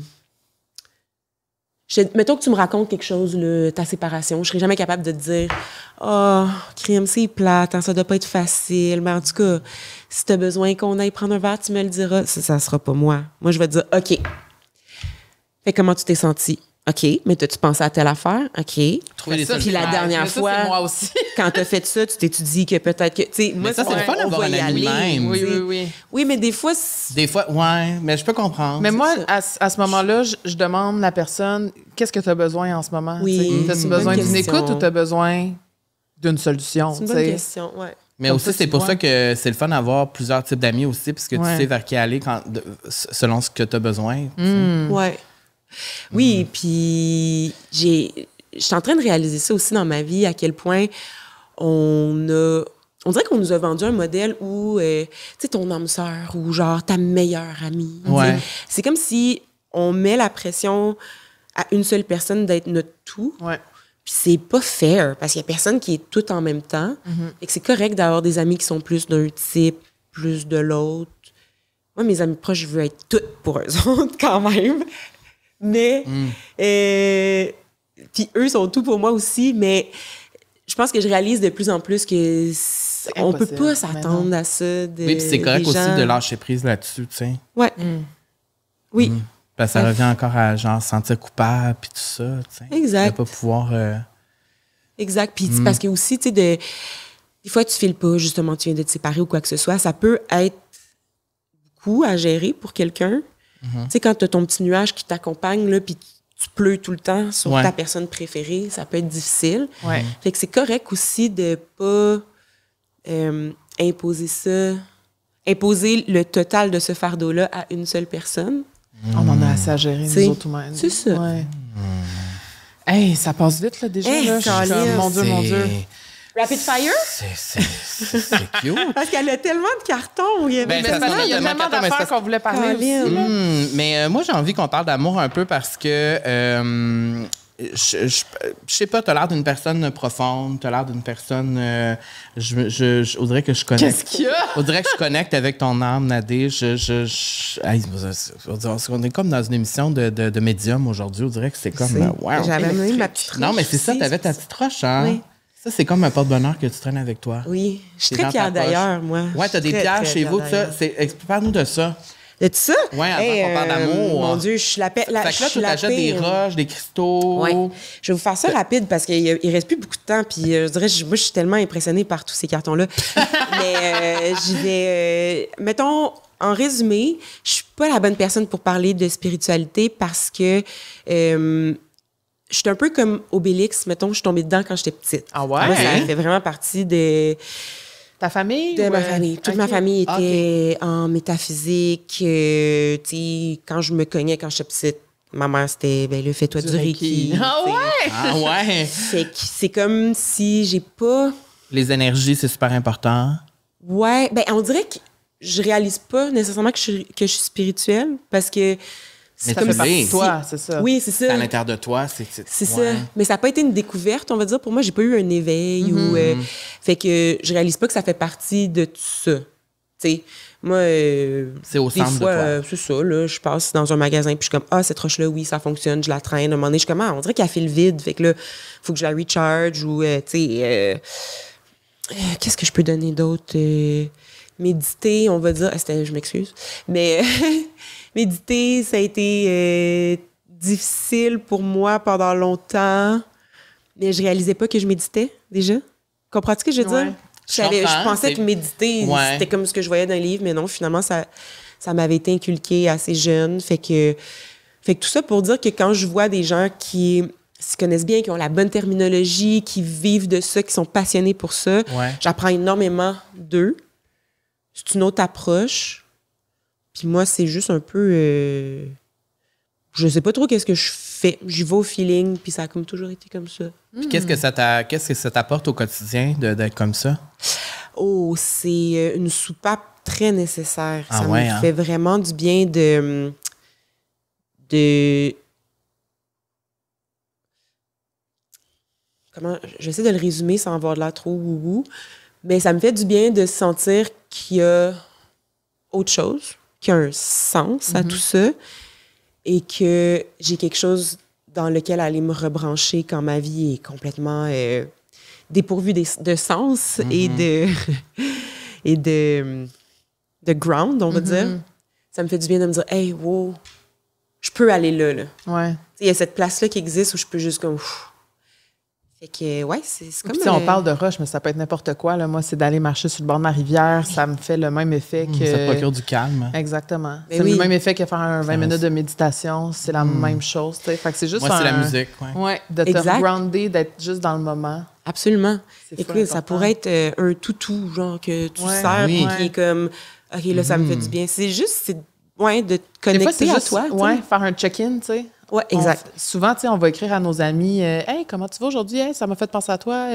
mettons que tu me racontes quelque chose, là, ta séparation, je serais jamais capable de te dire « Oh, crime, c'est plate, hein, ça doit pas être facile. Mais en tout cas, si t'as besoin qu'on aille prendre un verre, tu me le diras. » Ça sera pas moi. Moi, je vais te dire « OK. Fait comment tu t'es senti? OK. Mais t'as-tu pensé à telle affaire? OK. » Trouver des Puis la solutions. dernière Mais ça, fois, c'est moi aussi. quand t'as fait ça, tu t'es dit que peut-être que... Tu sais, moi, ça, c'est le fun on d'avoir va un y ami aller. même. Oui, tu sais. oui, oui. Oui, mais des fois... Des fois, ouais, mais je peux comprendre. Mais moi, ça. à ce moment-là, je demande à la personne qu'est-ce que tu as besoin en ce moment. Oui, As-tu c'est une besoin bonne d'une question. écoute ou tu as besoin d'une solution? C'est une tu bonne sais? question, ouais. Mais Comme aussi, ça, c'est tu pour vois. ça que c'est le fun d'avoir plusieurs types d'amis aussi, parce que tu Ouais. sais vers qui aller selon ce que tu as besoin. Ouais. Oui, puis je suis en train de réaliser ça aussi dans ma vie, à quel point on dirait qu'on nous a vendu un modèle où, tu sais, ton âme sœur ou genre ta meilleure amie. tu sais. Ouais. C'est comme si on met la pression à une seule personne d'être notre tout. Ouais. Puis c'est pas fair, parce qu'il y a personne qui est tout en même temps. Et que c'est correct d'avoir des amis qui sont plus d'un type, plus de l'autre. Moi, mes amis proches, je veux être toutes pour eux autres, quand même. Mais... puis eux sont tout pour moi aussi, mais je pense que je réalise de plus en plus que on peut impossible, pas s'attendre à ça. Oui, puis c'est correct des aussi gens. de lâcher prise là-dessus, tu sais. Ouais. Oui. Parce que ça revient encore à genre se sentir coupable puis tout ça, tu sais. Exact. De pas pouvoir... Exact. Puis parce que aussi, tu sais, des fois, tu files pas, justement, tu viens de te séparer ou quoi que ce soit. Ça peut être beaucoup à gérer pour quelqu'un. Tu sais, quand tu as ton petit nuage qui t'accompagne, là, puis tu pleues tout le temps sur Ouais. ta personne préférée, ça peut être difficile. Ouais. Fait que c'est correct aussi de pas imposer le total de ce fardeau-là à une seule personne. On en a assez à gérer, C'est- nous autres, nous-mêmes. c'est ça. Ouais. Hey, ça passe vite, là, déjà. Hey, là. Je suis Colin, comme, mon Dieu, mon Dieu. Rapid fire? C'est cute. Parce qu'elle a tellement de cartons. Il y a Ben, Mais ça c'est parce sent qu'il y a tellement tellement carton, mais d'affaires ça- qu'on voulait parler Colin. aussi. là. Mais moi, j'ai envie qu'on parle d'amour un peu parce que, je sais pas, t'as l'air d'une personne profonde, t'as l'air d'une personne... on dirait que je connecte. Qu'est-ce qu'il y a? On dirait que je connecte avec ton âme, Nadé. Hey, on est comme dans une émission de médium aujourd'hui. On dirait que c'est comme... wow. J'avais amené ma petite roche. Non, mais c'est ça, aussi, t'avais c'est ta pour petite roche, hein? Oui. Ça, c'est comme un porte-bonheur que tu traînes avec toi. ça. Oui. Je suis C'est très dans ta fière poche. d'ailleurs, moi. Ouais, t'as des Très, pierres très chez fière vous, tout ça. d'ailleurs. Parle-nous de ça. De tout ça? Ouais, avant qu'on parle d'amour. Mon Dieu, je suis la paix. Fait que là, tu t'achètes des roches, des cristaux. Ouais. Je vais vous faire ça rapide parce qu'il reste plus beaucoup de temps. Puis je dirais, moi, je suis tellement impressionnée par tous ces cartons-là. Mais j'y vais. Mettons, en résumé, je suis pas la bonne personne pour parler de spiritualité parce que je suis un peu comme Obélix. Mettons, je suis tombée dedans quand j'étais petite. Ah ouais? Moi, ça fait vraiment partie de Ta famille? ma ou, famille. Toute ok. ma famille était en métaphysique. Tu sais, quand je me cognais quand j'étais petite, ma mère, c'était, ben là, fais-toi du Reiki. Ah tu sais. ouais? Ah ouais! Fait que c'est comme si j'ai pas... Les énergies, c'est super important. Ouais, ben on dirait que je réalise pas nécessairement que je suis spirituelle parce que Mais Ça fait partie l'es. de toi, c'est ça. Oui, c'est C'est à ça. l'intérieur de toi. C'est C'est ouais. ça. Mais ça n'a pas été une découverte, on va dire. Pour moi, j'ai pas eu un éveil ou... fait que je réalise pas que ça fait partie de tout ça. Tu sais, moi... C'est au des centre de fois, toi. c'est ça, là, je passe dans un magasin puis je suis comme, ah, cette roche-là, oui, ça fonctionne, je la traîne. À un moment donné, je suis comme, ah, on dirait qu'elle fait le vide. Fait que là, faut que je la recharge ou, tu sais... qu'est-ce que je peux donner d'autre? Méditer, on va dire... je m'excuse. Mais méditer, ça a été difficile pour moi pendant longtemps. Mais je réalisais pas que je méditais, déjà. Comprends-tu ce que je veux Ouais. dire? Je comprends, Je pensais c'est- que méditer, Ouais. c'était comme ce que je voyais dans le livre, mais non, finalement, ça m'avait été inculqué assez jeune. Fait que tout ça pour dire que quand je vois des gens qui s'y connaissent bien, qui ont la bonne terminologie, qui vivent de ça, qui sont passionnés pour ça, Ouais. j'apprends énormément d'eux. C'est une autre approche. Puis moi, c'est juste un peu... je sais pas trop qu'est-ce que je fais. J'y vais au feeling, puis ça a comme toujours été comme ça. Puis qu'est-ce que ça t'apporte au quotidien d'être comme ça? Oh, c'est une soupape très nécessaire. Ah Ça ouais, me hein? fait vraiment du bien de comment j'essaie de le résumer sans avoir de l'air trop wou-wou, mais ça me fait du bien de sentir qu'il y a autre chose, qu'il y a un sens à tout ça et que j'ai quelque chose dans lequel aller me rebrancher quand ma vie est complètement dépourvue de sens et de ground, on va dire. Ça me fait du bien de me dire, hey, wow, je peux aller là. Ouais. Il y a cette place-là qui existe où je peux juste comme... Pff. Fait que, ouais, c'est comme... Puis, tu sais, on parle de roche, mais ça peut être n'importe quoi. Là. Moi, c'est d'aller marcher sur le bord de ma rivière. Ça me fait le même effet que... Ça te procure du calme. Exactement. Mais C'est oui. le même effet que faire un 20 Ça minutes reste- de méditation. C'est la même chose. Tu sais. Fait que c'est juste Moi, c'est la musique. Ouais. Ouais, de te Exact. grounder, d'être juste dans le moment. Absolument. C'est Écoute, full ça important. pourrait être un toutou, genre, que tu Ouais, sers, oui. puis qui est comme... OK, là, ça me fait du bien. C'est juste, de te Des connecter fois, c'est à juste toi. tu sais. ouais, faire un check-in, tu sais. Ouais, exact. Souvent, tu sais, on va écrire à nos amis Hey, comment tu vas aujourd'hui? Hey, ça m'a fait penser à toi,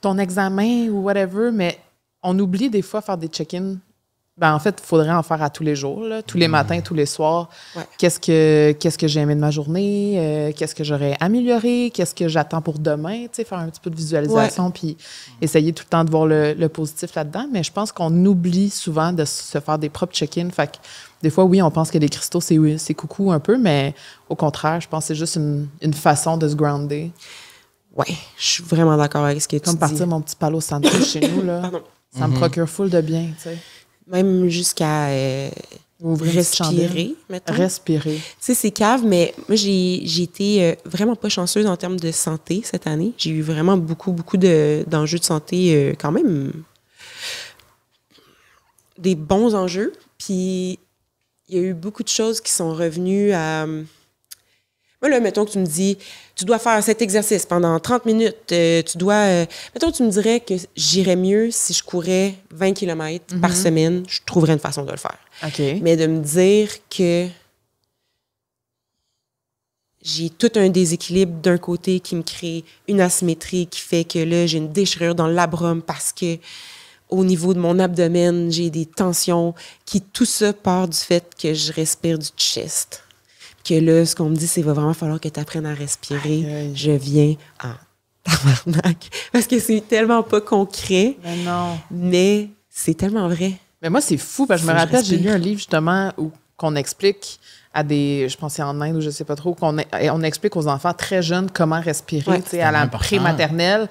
ton examen ou whatever. Mais on oublie des fois de faire des check-ins. Ben, en fait, il faudrait en faire à tous les jours, là, tous les matins, tous les soirs. Ouais. Qu'est-ce que j'ai aimé de ma journée? Qu'est-ce que j'aurais amélioré? Qu'est-ce que j'attends pour demain? Tu sais, faire un petit peu de visualisation puis essayer tout le temps de voir le positif là-dedans. Mais je pense qu'on oublie souvent de se faire des propres check-ins. Fait que des fois, oui, on pense que les cristaux, c'est coucou un peu, mais au contraire, je pense que c'est juste une façon de se grounder. Ouais, je suis vraiment d'accord avec ce que tu Comme dis. partir mon petit palo santé chez nous, là. Pardon. Ça me procure full de bien, tu sais. Même jusqu'à Ouvrir une petite chandelle. respirer, mettons. Respirer. Tu sais, c'est cave, mais moi, j'ai été vraiment pas chanceuse en termes de santé cette année. J'ai eu vraiment beaucoup d'enjeux de santé, quand même des bons enjeux. Puis, il y a eu beaucoup de choses qui sont revenues à... Moi, là, mettons que tu me dis, tu dois faire cet exercice pendant 30 minutes, tu dois... mettons que tu me dirais que j'irais mieux si je courais 20 km par semaine, je trouverais une façon de le faire. OK. Mais de me dire que j'ai tout un déséquilibre d'un côté qui me crée une asymétrie qui fait que là, j'ai une déchirure dans le labrum parce que au niveau de mon abdomen, j'ai des tensions qui, tout ça part du fait que je respire du chest. Que là, ce qu'on me dit, c'est qu'il va vraiment falloir que tu apprennes à respirer. Aïe, aïe. Je viens en tabarnak. Parce que c'est tellement pas concret, Mais non. mais c'est tellement vrai. Mais moi, c'est fou, parce que je me Faut que je rappelle, j'ai respire. lu un livre justement où qu'on explique à des, je pense que c'est en Inde ou je sais pas trop, on explique aux enfants très jeunes comment respirer, Ouais, tu sais, à la important. prématernelle.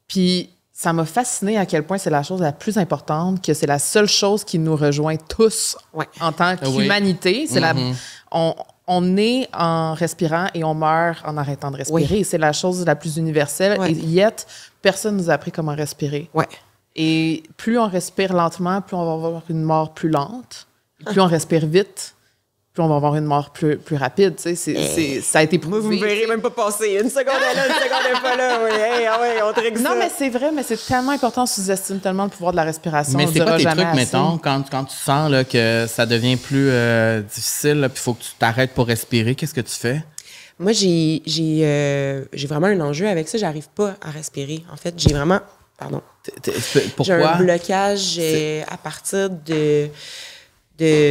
Puis ça m'a fasciné à quel point c'est la chose la plus importante, que c'est la seule chose qui nous rejoint tous Ouais. en tant oui. qu'humanité. C'est on naît en respirant et on meurt en arrêtant de respirer. Oui. C'est la chose la plus universelle. Ouais. Et yet, personne nous a appris comment respirer. Ouais. Et plus on respire lentement, plus on va avoir une mort plus lente. Plus on respire vite, plus on va avoir une mort plus rapide. Tu sais, ça a été prouvé. Moi, vous me verrez même pas passer. Une seconde est là, une seconde est pas là. Oui, hey, ah ouais, on trigue ça. Non, mais c'est vrai, mais c'est tellement important, on sous-estime tellement le pouvoir de la respiration. Mais on c'est dira quoi tes jamais trucs, assez. mettons, quand tu sens là, que ça devient plus difficile, puis il faut que tu t'arrêtes pour respirer, qu'est-ce que tu fais? Moi, j'ai vraiment un enjeu avec ça. J'arrive pas à respirer. En fait, j'ai vraiment... Pardon. J'ai Pourquoi? un blocage à partir de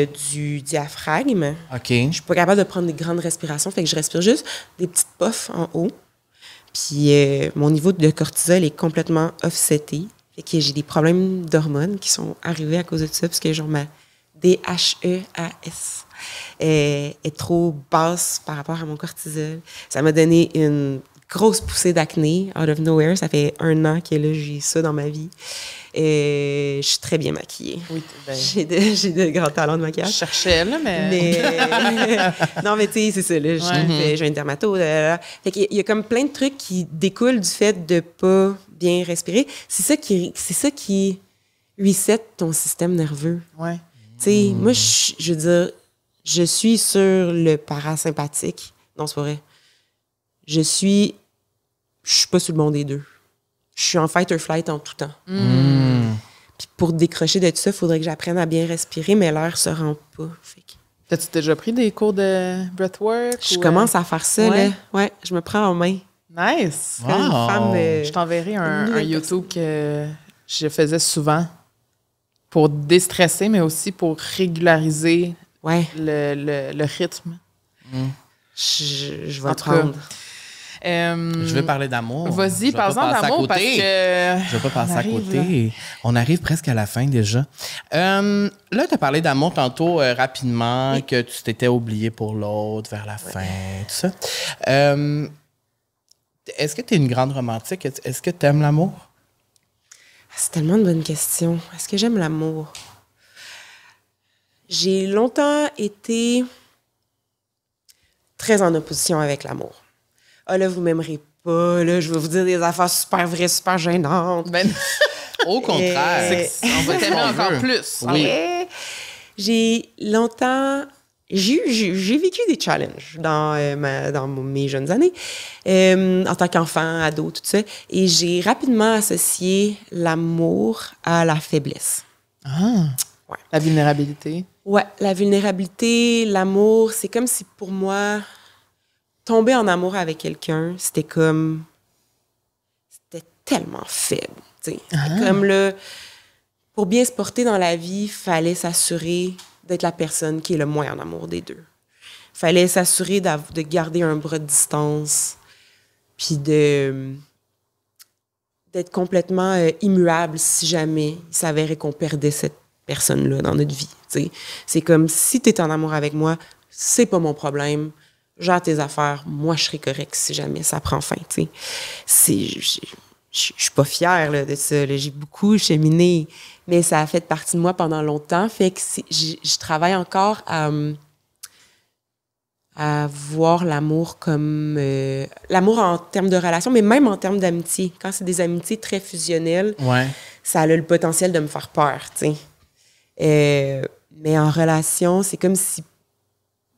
du diaphragme. OK. Je suis pas capable de prendre des grandes respirations, fait que je respire juste des petites puffs en haut. Puis mon niveau de cortisol est complètement offseté. Fait que j'ai des problèmes d'hormones qui sont arrivés à cause de ça, parce que genre ma DHEAS est trop basse par rapport à mon cortisol. Ça m'a donné une grosse poussée d'acné, out of nowhere. Ça fait 1 an que là, j'ai ça dans ma vie. Je suis très bien maquillée. Oui, ben, J'ai de grands talents de je maquillage. cherchais, là, mais... Non, mais tu sais, c'est ça. Là, j'ai un dermato. Fait qu'il y a comme plein de trucs qui découlent du fait de pas bien respirer. C'est ça qui reset ton système nerveux. Ouais. Tu sais, moi, je veux dire, je suis sur le parasympathique. Non, c'est pas vrai. Je suis pas sur le bon des deux. Je suis en fight or flight en tout temps. Puis pour décrocher de tout ça, il faudrait que j'apprenne à bien respirer, mais l'air se rend pas. Fait que T'as-tu déjà pris des cours de breathwork? je commence à faire ça, ouais. là. Ouais, je me prends en main. Nice! Wow. Comme une femme... Je t'enverrai un nouvelle YouTube que je faisais souvent pour déstresser, mais aussi pour régulariser Ouais, le rythme. je vais En le tout cas, prendre. Je veux parler d'amour. Vas-y, Je vais pas parle-en passer à d'amour, parce côté. que... Je vais pas passer on à arrive, côté. On arrive presque à la fin déjà. Là, tu as parlé d'amour tantôt rapidement, que tu t'étais oublié pour l'autre vers la fin, tout ça. Est-ce que tu es une grande romantique? Est-ce que tu aimes l'amour? C'est tellement une bonne question. Est-ce que j'aime l'amour? J'ai longtemps été très en opposition avec l'amour. Ah là, vous m'aimerez pas, là, je vais vous dire des affaires super vraies, super gênantes. Ben, Au contraire. on va t'aimer on encore veut. plus. Oui. J'ai longtemps... J'ai vécu des challenges dans mes jeunes années, en tant qu'enfant, ado, tout ça. Et j'ai rapidement associé l'amour à la faiblesse. Ah. Ouais. La vulnérabilité. Ouais, la vulnérabilité, l'amour, c'est comme si pour moi, tomber en amour avec quelqu'un, c'était tellement faible. Tu sais. Comme là, pour bien se porter dans la vie, fallait s'assurer d'être la personne qui est le moins en amour des deux. Fallait s'assurer de garder un bras de distance, puis d'être complètement immuable si jamais il s'avérait qu'on perdait cette personne-là dans notre vie. T'sais. C'est comme, si tu es en amour avec moi, c'est pas mon problème. Gère tes affaires. Moi, je serai correct si jamais ça prend fin. Je suis pas fière là, de ça. Là. J'ai beaucoup cheminé, mais ça a fait partie de moi pendant longtemps. Fait que je travaille encore à voir l'amour comme... l'amour en termes de relation, mais même en termes d'amitié. Quand c'est des amitiés très fusionnelles, Ouais. ça a le potentiel de me faire peur, tu sais. Mais en relation, c'est comme si...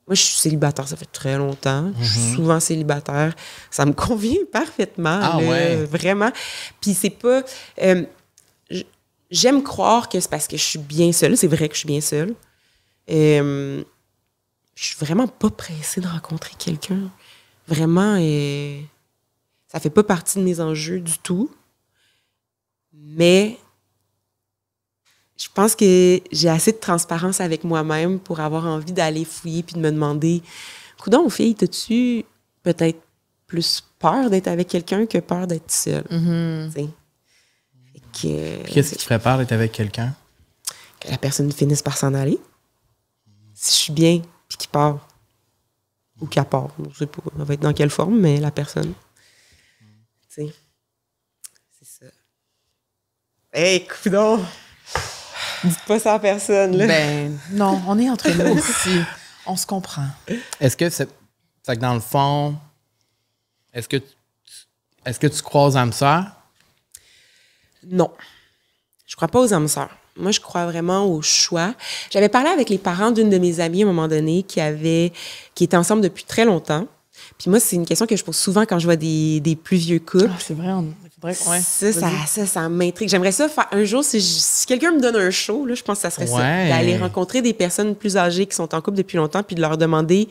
Moi, je suis célibataire, ça fait très longtemps. Je suis souvent célibataire. Ça me convient parfaitement, Ah là, ouais. vraiment. Puis c'est pas... j'aime croire que c'est parce que je suis bien seule. C'est vrai que je suis bien seule. Je suis vraiment pas pressée de rencontrer quelqu'un. Vraiment, ça fait pas partie de mes enjeux du tout. Mais je pense que j'ai assez de transparence avec moi-même pour avoir envie d'aller fouiller puis de me demander, coudonc, fille, t'as-tu peut-être plus peur d'être avec quelqu'un que peur d'être seule? T'sais. Puis qu'est-ce qui te ferait peur d'être avec quelqu'un? Que la personne finisse par s'en aller. Si je suis bien, puis qu'il part. Ou qu'elle part. Je sais pas, elle va être dans quelle forme, mais la personne. Tu sais. C'est ça. Hey, coudonc! Dites pas ça à personne, là. Ben, non, on est entre nous aussi. On se comprend. Est-ce que c'est que dans le fond, est-ce que tu crois aux âmes sœurs? Non. Je crois pas aux âmes sœurs. Moi, je crois vraiment au choix. J'avais parlé avec les parents d'une de mes amies à un moment donné qui étaient ensemble depuis très longtemps. Puis moi, c'est une question que je pose souvent quand je vois des plus vieux couples. Ah, c'est vrai, il faudrait que... Ouais, Ça m'intrigue. J'aimerais ça faire un jour, si quelqu'un me donne un show, là, je pense que ça serait ça. Ouais. D'aller rencontrer des personnes plus âgées qui sont en couple depuis longtemps puis de leur demander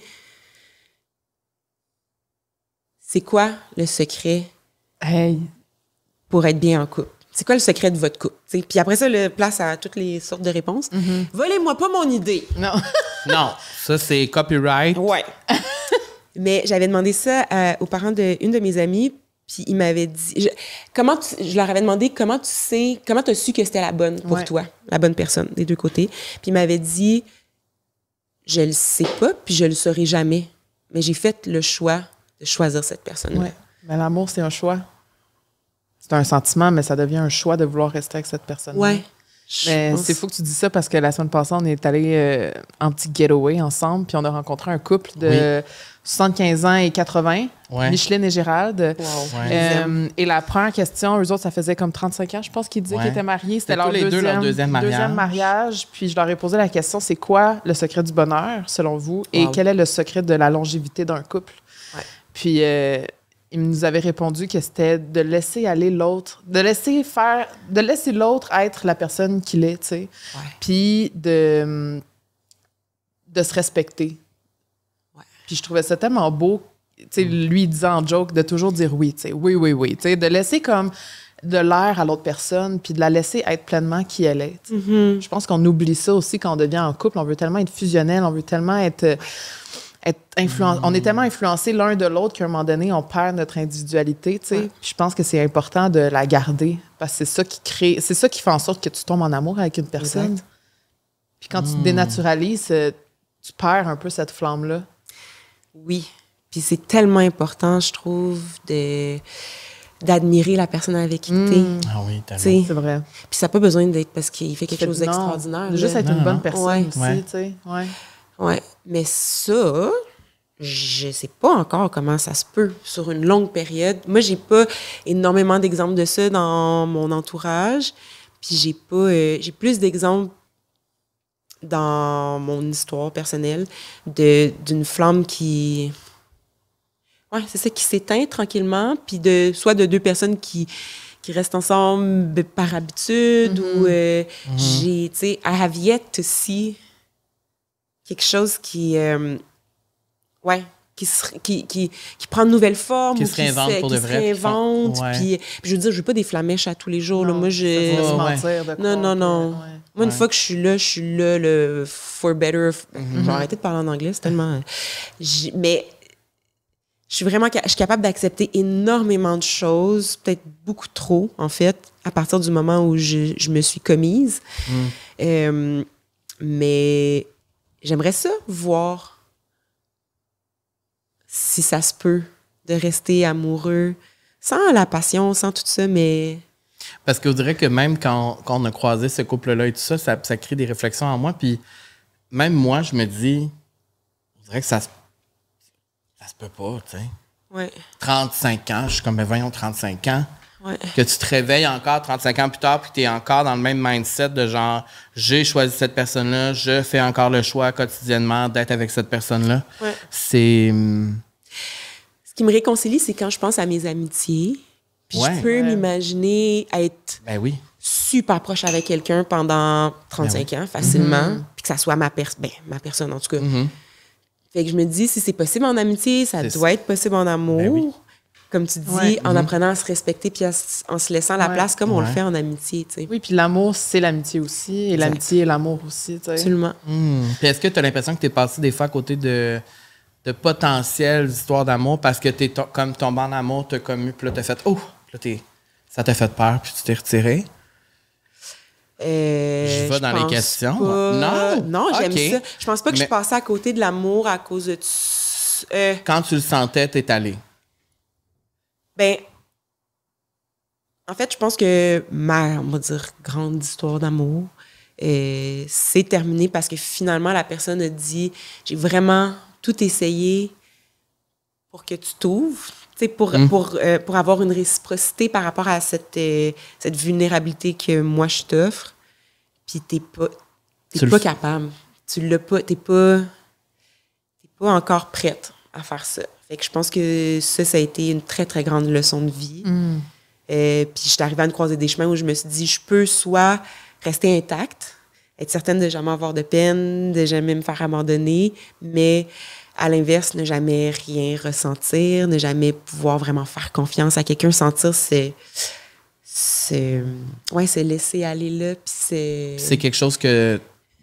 c'est quoi le secret Hey, pour être bien en couple? C'est quoi le secret de votre couple? T'sais, puis après ça, place à toutes les sortes de réponses. Volez-moi pas mon idée. Non. Non, ça, c'est copyright. Ouais. Mais j'avais demandé ça aux parents d'une de mes amies, puis ils m'avaient dit... Je leur avais demandé comment t'as su que c'était la bonne pour toi, la bonne personne, des deux côtés. Puis ils m'avaient dit, je le sais pas, puis je le saurai jamais. Mais j'ai fait le choix de choisir cette personne-là. Ouais. Mais l'amour, c'est un choix. C'est un sentiment, mais ça devient un choix de vouloir rester avec cette personne. Ouais. Mais c'est fou que tu dis ça parce que la semaine passée, on est allé en petit getaway ensemble, puis on a rencontré un couple de 75 ans et 80, Micheline et Gérald. Wow. Et la première question, eux autres, ça faisait comme 35 ans, je pense qu'ils disaient qu'ils étaient mariés. C'était leur deuxième mariage. Puis je leur ai posé la question, c'est quoi le secret du bonheur, selon vous? Et quel est le secret de la longévité d'un couple? Ouais. Puis ils nous avaient répondu que c'était de laisser aller l'autre, de laisser l'autre être la personne qu'il est, tu sais. Ouais. Puis de se respecter. Ouais. Puis je trouvais ça tellement beau, tu sais, lui disant en joke, de toujours dire oui, tu sais, oui, tu sais, de laisser comme de l'air à l'autre personne, puis de la laisser être pleinement qui elle est. Je pense qu'on oublie ça aussi quand on devient en couple. On veut tellement être fusionnel, on veut tellement être on est tellement influencés l'un de l'autre qu'à un moment donné, on perd notre individualité, tu sais. Ouais. Je pense que c'est important de la garder parce que c'est ça qui fait en sorte que tu tombes en amour avec une personne. Exact. Puis quand tu te dénaturalises, tu perds un peu cette flamme-là. Oui. Puis c'est tellement important, je trouve, d'admirer la personne avec qui t'es. Ah oui, tellement. C'est vrai. Puis ça n'a pas besoin d'être parce qu'il fait quelque chose d'extraordinaire. Juste être une bonne personne aussi, tu sais. Ouais, mais ça, je sais pas encore comment ça se peut sur une longue période. Moi, j'ai pas énormément d'exemples de ça dans mon entourage. Puis j'ai plus d'exemples dans mon histoire personnelle d'une flamme qui... Ouais, c'est ça, qui s'éteint tranquillement. Puis soit de deux personnes qui restent ensemble par habitude ou j'ai, tu sais, I have yet to see quelque chose qui prend de nouvelles formes. Qui se réinvente pour de vrai. Qui se réinvente. Puis je veux dire, je veux pas des flamèches à tous les jours. Non, là. Moi, non. Moi, une fois que je suis là, le for better. Je vais arrêter de parler en anglais, c'est tellement... Mais je suis capable d'accepter énormément de choses, peut-être beaucoup trop, en fait, à partir du moment où je me suis commise. Mais... J'aimerais ça, voir si ça se peut de rester amoureux, sans la passion, sans tout ça, mais... Parce qu'on dirait que même quand on a croisé ce couple-là et tout ça, ça crée des réflexions en moi. Puis même moi, je me dis, on dirait que ça se peut pas, tu sais. Ouais. 35 ans, je suis comme, ben voyons, 35 ans. Ouais. Que tu te réveilles encore 35 ans plus tard puis tu es encore dans le même mindset de genre, j'ai choisi cette personne-là, je fais encore le choix quotidiennement d'être avec cette personne-là. Ouais. C'est... Ce qui me réconcilie, c'est quand je pense à mes amitiés. Puis je peux m'imaginer être super proche avec quelqu'un pendant 35 ans, facilement. Puis que ça soit ma personne, en tout cas. Fait que je me dis, si c'est possible en amitié, ça doit être possible en amour. Ben oui. Comme tu dis, en apprenant à se respecter puis en se laissant la place comme on le fait en amitié, tu sais. Oui, puis l'amour, c'est l'amitié aussi. Et l'amitié et l'amour aussi, tu sais. Absolument. Puis est-ce que tu as l'impression que tu es passé des fois à côté de potentielles histoires d'amour parce que tu es comme tombé en amour, tu as commu, puis là, tu as fait « Oh! » Ça t'a fait peur, puis tu t'es retiré? Je vais dans les questions. Non, j'aime ça. Je pense pas que je passais à côté de l'amour à cause de... Quand tu le sentais, t'es allé? Ben, en fait, je pense que on va dire, grande histoire d'amour, c'est terminé parce que finalement, la personne a dit, j'ai vraiment tout essayé pour que tu t'ouvres, tu sais, pour avoir une réciprocité par rapport à cette vulnérabilité que moi, je t'offre. Puis t'es pas capable. T'es pas encore prête à faire ça. Fait que je pense que ça a été une très, très grande leçon de vie. Puis j'étais arrivée à me croiser des chemins où je me suis dit, je peux soit rester intacte, être certaine de jamais avoir de peine, de jamais me faire abandonner, mais à l'inverse, ne jamais rien ressentir, ne jamais pouvoir vraiment faire confiance à quelqu'un, sentir se laisser aller là, puis C'est quelque chose que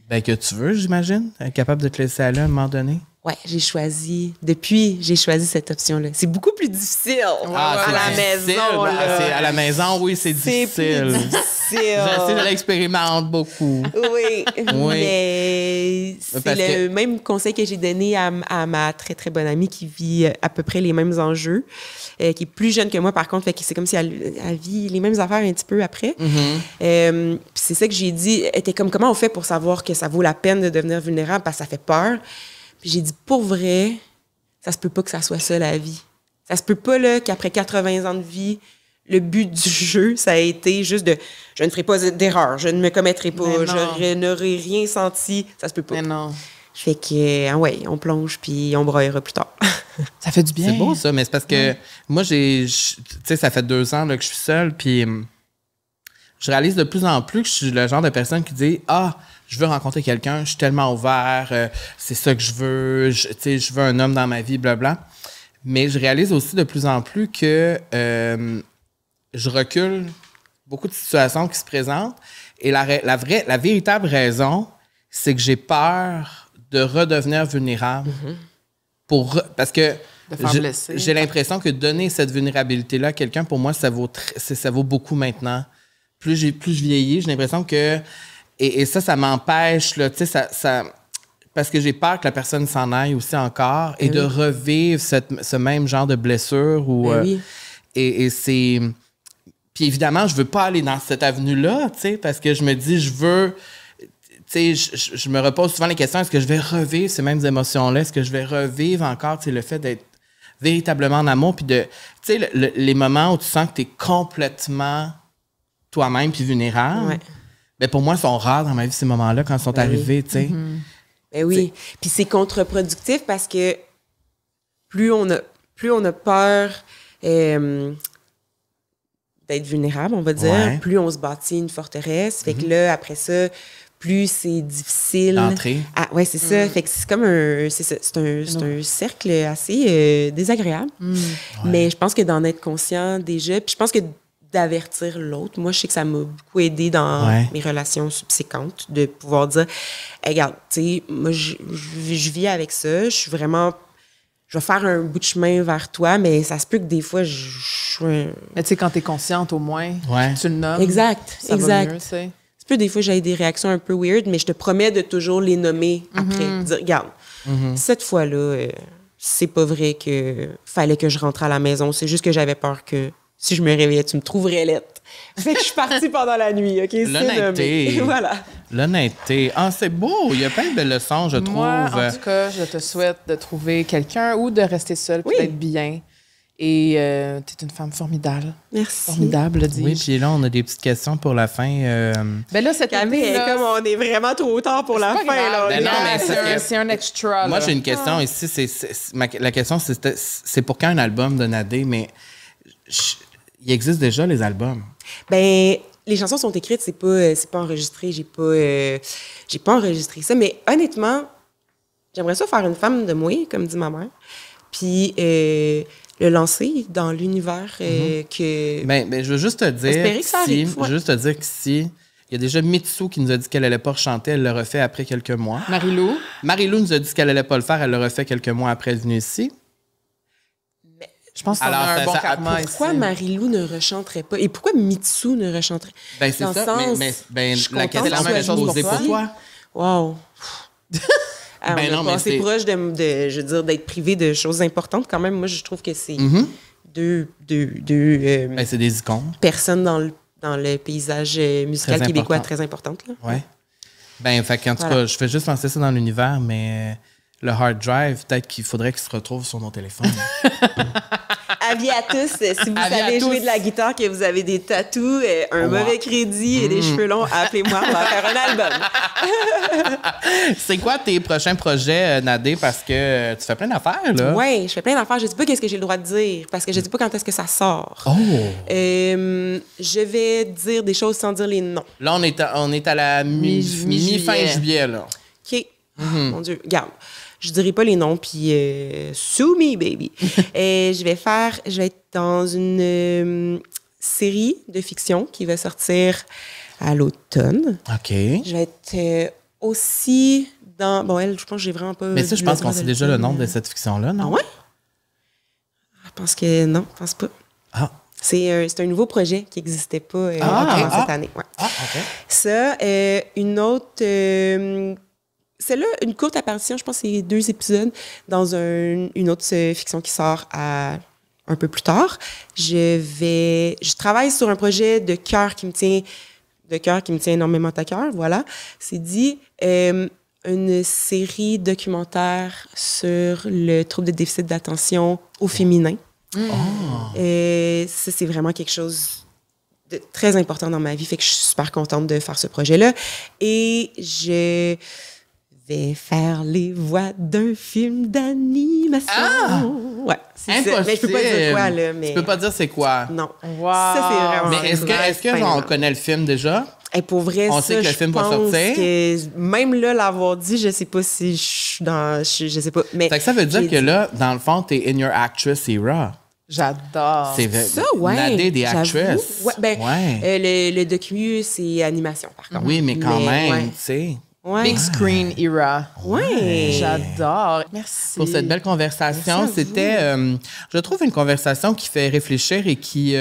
tu veux, j'imagine? Être capable de te laisser aller à un moment donné? Ouais, j'ai choisi cette option-là. C'est beaucoup plus difficile à la maison. À la maison, oui, c'est difficile. Plus difficile. Je l'expérimente beaucoup. Oui, mais c'est le même conseil que j'ai donné à ma très, très bonne amie qui vit à peu près les mêmes enjeux, qui est plus jeune que moi, par contre, fait que c'est comme si elle vit les mêmes affaires un petit peu après. Puis c'est ça que j'ai dit. Elle était comme, comment on fait pour savoir que ça vaut la peine de devenir vulnérable parce que ça fait peur? Puis j'ai dit, pour vrai, ça se peut pas que ça soit ça, la vie. Ça se peut pas, là, qu'après 80 ans de vie, le but du jeu, ça a été juste de « je ne ferai pas d'erreur, je ne me commettrai pas, je n'aurai rien senti ». Ça se peut pas. Mais non. Je fais que, on plonge, puis on broyera plus tard. Ça fait du bien. C'est beau, ça, mais c'est parce que moi, tu sais, ça fait 2 ans là, que je suis seule, puis je réalise de plus en plus que je suis le genre de personne qui dit « Ah, je veux rencontrer quelqu'un, je suis tellement ouvert, c'est ça que je veux, je veux un homme dans ma vie, blablabla. » Mais je réalise aussi de plus en plus que je recule beaucoup de situations qui se présentent. Et la véritable raison, c'est que j'ai peur de redevenir vulnérable. Parce que j'ai l'impression que donner cette vulnérabilité-là à quelqu'un, pour moi, ça vaut beaucoup maintenant. Plus je vieillis, j'ai l'impression que... Et ça m'empêche, là, tu sais, parce que j'ai peur que la personne s'en aille aussi encore et de revivre ce même genre de blessure. Et c'est... Puis évidemment, je veux pas aller dans cette avenue-là, tu sais, parce que je me dis, je veux... Tu sais, je me repose souvent les questions, est-ce que je vais revivre ces mêmes émotions-là? Est-ce que je vais revivre encore, tu sais, le fait d'être véritablement en amour? Puis tu sais, les moments où tu sens que tu es complètement toi-même puis vulnérable... Ouais. Ben pour moi, ils sont rares dans ma vie, ces moments-là, quand ils sont arrivés, tu sais. Ben oui. Puis c'est contre-productif parce que plus on a peur d'être vulnérable, on va dire, plus on se bâtit une forteresse. Fait que là, après ça, plus c'est difficile. D'entrer. Ouais, c'est ça. Fait que c'est comme c'est un cercle assez désagréable. Mais je pense que d'en être conscient déjà, puis je pense que d'avertir l'autre. Moi, je sais que ça m'a beaucoup aidé dans mes relations subséquentes, de pouvoir dire, hey, regarde, tu sais, moi, je vis avec ça, je suis vraiment... Je vais faire un bout de chemin vers toi, mais ça se peut que des fois, Mais tu sais, quand t'es consciente, au moins, tu le nommes. Exact, ça va mieux, tu sais. Ça peut des fois, j'ai des réactions un peu weird, mais je te promets de toujours les nommer après. Dire, regarde, cette fois-là, c'est pas vrai que fallait que je rentre à la maison, c'est juste que j'avais peur que si je me réveillais, tu me trouverais lettre. Fait que je suis partie pendant la nuit, OK? L'honnêteté. Voilà. L'honnêteté. Ah, c'est beau. Il y a plein de leçons, je trouve. Moi, en tout cas, je te souhaite de trouver quelqu'un ou de rester seule puis d'être bien. Et tu es une femme formidable. Merci. Formidable, dis-je. Oui, puis là, on a des petites questions pour la fin. Ben là, cette Camille, comme on est vraiment trop tard pour la fin. Là, Ben non, mais c'est un extra. Moi, j'ai une question ici. La question, c'est pour quand un album de Nadé, mais il existe déjà les albums. Ben, les chansons sont écrites, c'est pas enregistré, j'ai pas enregistré ça, mais honnêtement, j'aimerais ça faire une femme de moi, comme dit ma mère, puis le lancer dans l'univers que... Ben, je veux juste te dire espérer que ça arrive, que si il y a déjà Mitsou qui nous a dit qu'elle allait pas rechanter, elle l'a refait après quelques mois. Marie-Lou nous a dit qu'elle allait pas le faire, elle l'a refait quelques mois après être venue ici. Je pense qu'on a un bon karma ici. Pourquoi Marie-Lou ne rechanterait pas? Et pourquoi Mitsou ne rechanterait? Ben, c'est ça. Mais la question la même chose posée pour toi. Wow. On est assez proche je veux dire, d'être privé de choses importantes. Quand même, moi, je trouve que c'est deux c'est des icônes. Personnes dans le paysage musical québécois très importantes. Oui. Ben, fait qu'en tout cas, je fais juste lancer ça dans l'univers, mais le hard drive, peut-être qu'il faudrait qu'il se retrouve sur nos téléphones. Avis à tous, si vous savez jouer de la guitare, que vous avez des tatous, un mauvais crédit et des cheveux longs, appelez-moi, on va faire un album. C'est quoi tes prochains projets, Nadé? Parce que tu fais plein d'affaires, là. Oui, je fais plein d'affaires. Je ne dis pas qu'est-ce que j'ai le droit de dire, parce que je ne dis pas quand est-ce que ça sort. Oh! Je vais dire des choses sans dire les noms. Là, on est à la mi-fin juillet, là. OK. Mon Dieu, regarde. Je dirai pas les noms, puis sue me, baby. Je vais être dans une série de fiction qui va sortir à l'automne. OK. Je vais être aussi dans... Bon, elle, je pense que j'ai vraiment pas... Mais ça, je pense qu'on sait déjà le nom de cette fiction-là, non? Ah ouais? Je pense que non, je pense pas. Ah. C'est un nouveau projet qui n'existait pas avant cette année. Ouais. Ah, OK. Ça, une autre... celle-là, une courte apparition, je pense que c'est 2 épisodes, dans une autre fiction qui sort un peu plus tard. Je travaille sur un projet de cœur qui me tient énormément à cœur, voilà. C'est dit une série documentaire sur le trouble de déficit d'attention au féminin. Ça, c'est vraiment quelque chose de très important dans ma vie, fait que je suis super contente de faire ce projet-là. Et je vais faire les voix d'un film d'animation. Ah! Ouais, c'est Impossible. ça. Mais je peux pas dire quoi, là. Mais... Tu peux pas dire c'est quoi? Non. Wow. Ça, c'est vraiment... Mais est-ce que genre, on connaît le film déjà? Et pour vrai, On sait que le film va pense sortir. que même là, l'avoir dit, je sais pas si je suis dans... Je sais pas, mais... Fait que ça veut dire j'ai que dit- là, dans le fond, t'es in your actress era. J'adore. C'est Ça, ouais. Nadé des j'avoue. actresses. Ouais, ben, Ouais. le docu, c'est animation, par contre. Oui, mais quand même, ouais. tu sais. Ouais. Big screen era. Ouais. J'adore. Merci. Pour cette belle conversation. Merci à C'était, je trouve, une conversation qui fait réfléchir et qui,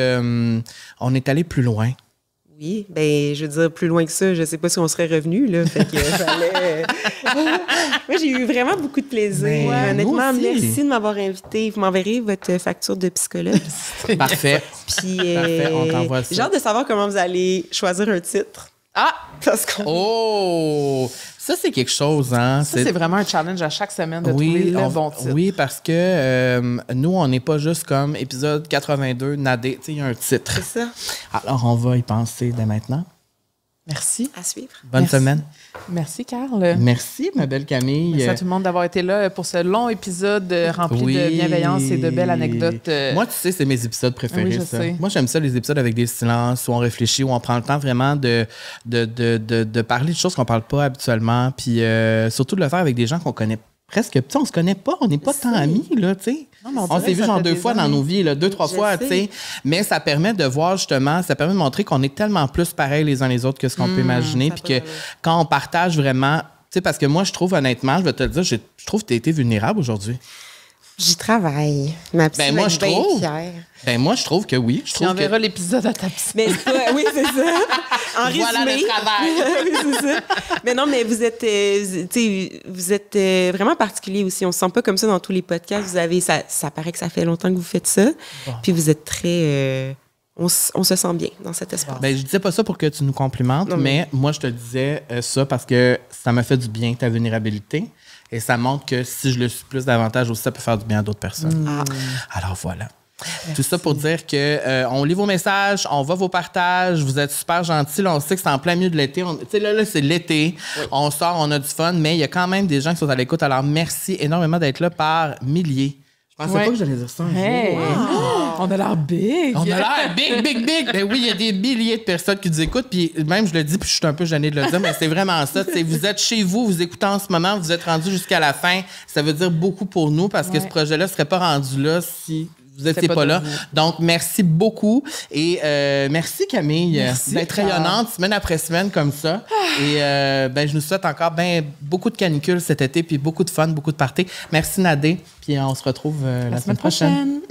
on est allé plus loin. Oui, ben je veux dire, plus loin que ça, je sais pas si on serait revenu, là. Fait que fallait... Moi, j'ai eu vraiment beaucoup de plaisir. Mais Honnêtement, nous aussi. merci de m'avoir invité. Vous m'enverrez votre facture de psychologue. Parfait. Puis, Parfait, on t'envoie ça. j'ai hâte de savoir comment vous allez choisir un titre. Ah! Parce qu'on... Oh! Ça, c'est quelque chose, hein? Ça, c'est vraiment un challenge à chaque semaine de trouver le bon titre. Oui, parce que nous, on n'est pas juste comme épisode 82, Nadé. Tu sais, il y a un titre. C'est ça. Alors, on va y penser dès maintenant. Merci. À suivre. Bonne Merci. semaine. Merci, Carl. Merci, ma belle Camille. Merci à tout le monde d'avoir été là pour ce long épisode rempli Oui. de bienveillance et de belles anecdotes. Moi, tu sais, c'est mes épisodes préférés, Oui, je ça. sais. Moi, j'aime ça, les épisodes avec des silences, où on réfléchit, où on prend le temps vraiment de parler de choses qu'on parle pas habituellement, puis surtout de le faire avec des gens qu'on connaît presque. Tu sais, on se connaît pas, on n'est pas tant amis, là, tu sais. Non, mais on On dirait s'est que vu ça genre fait 2 des fois dans années. nos vies, là, 2-3 Je fois, tu sais. sais. Mais ça permet de voir justement, ça permet de montrer qu'on est tellement plus pareils les uns les autres que ce qu'on peut imaginer, ça puis peut que aller. quand on partage vraiment, tu sais, parce que moi, je trouve honnêtement, je vais te le dire, je trouve que tu as été vulnérable aujourd'hui. J'y travaille. Ma psy Ben, va moi, être je bien trouve. fière. Ben moi, je trouve que oui. Je Tu trouve enverras que... l'épisode à ta psy. Mais c'est pas... Oui, c'est ça. En Voilà résumé. le travail. Oui, c'est ça. Mais non, mais vous êtes, tu sais, vous êtes vraiment particulier aussi. On se sent pas comme ça dans tous les podcasts. Vous avez, ça paraît que ça fait longtemps que vous faites ça. Puis vous êtes très... on se sent bien dans cet espace. Ben, je disais pas ça pour que tu nous complimentes, Non, mais moi, je te disais ça parce que ça m'a fait du bien, ta vulnérabilité. Et ça montre que si je le suis plus davantage aussi, ça peut faire du bien à d'autres personnes. Alors voilà. Tout ça pour dire que on lit vos messages, on voit vos partages, vous êtes super gentils. Là, on sait que c'est en plein milieu de l'été. Tu sais, là, c'est l'été. On sort, on a du fun, mais il y a quand même des gens qui sont à l'écoute. Alors, merci énormément d'être là par milliers. Je pensais Ouais. pas que j'allais dire ça un Hey! jour. On a l'air big. On a l'air big, big, big. Ben oui, il y a des milliers de personnes qui nous écoutent. Puis même, je le dis, puis je suis un peu gênée de le dire, mais c'est vraiment ça. Tu sais, vous êtes chez vous, vous écoutez en ce moment, vous êtes rendu jusqu'à la fin. Ça veut dire beaucoup pour nous parce que ce projet-là ne serait pas rendu là si vous n'étiez pas pas de là. vous. Donc, merci beaucoup. Et merci, Camille, Merci, d'être Carl. rayonnante semaine après semaine comme ça. Et ben, je nous souhaite encore beaucoup de canicules cet été, puis beaucoup de fun, beaucoup de parties. Merci, Nadé. Puis on se retrouve la semaine prochaine.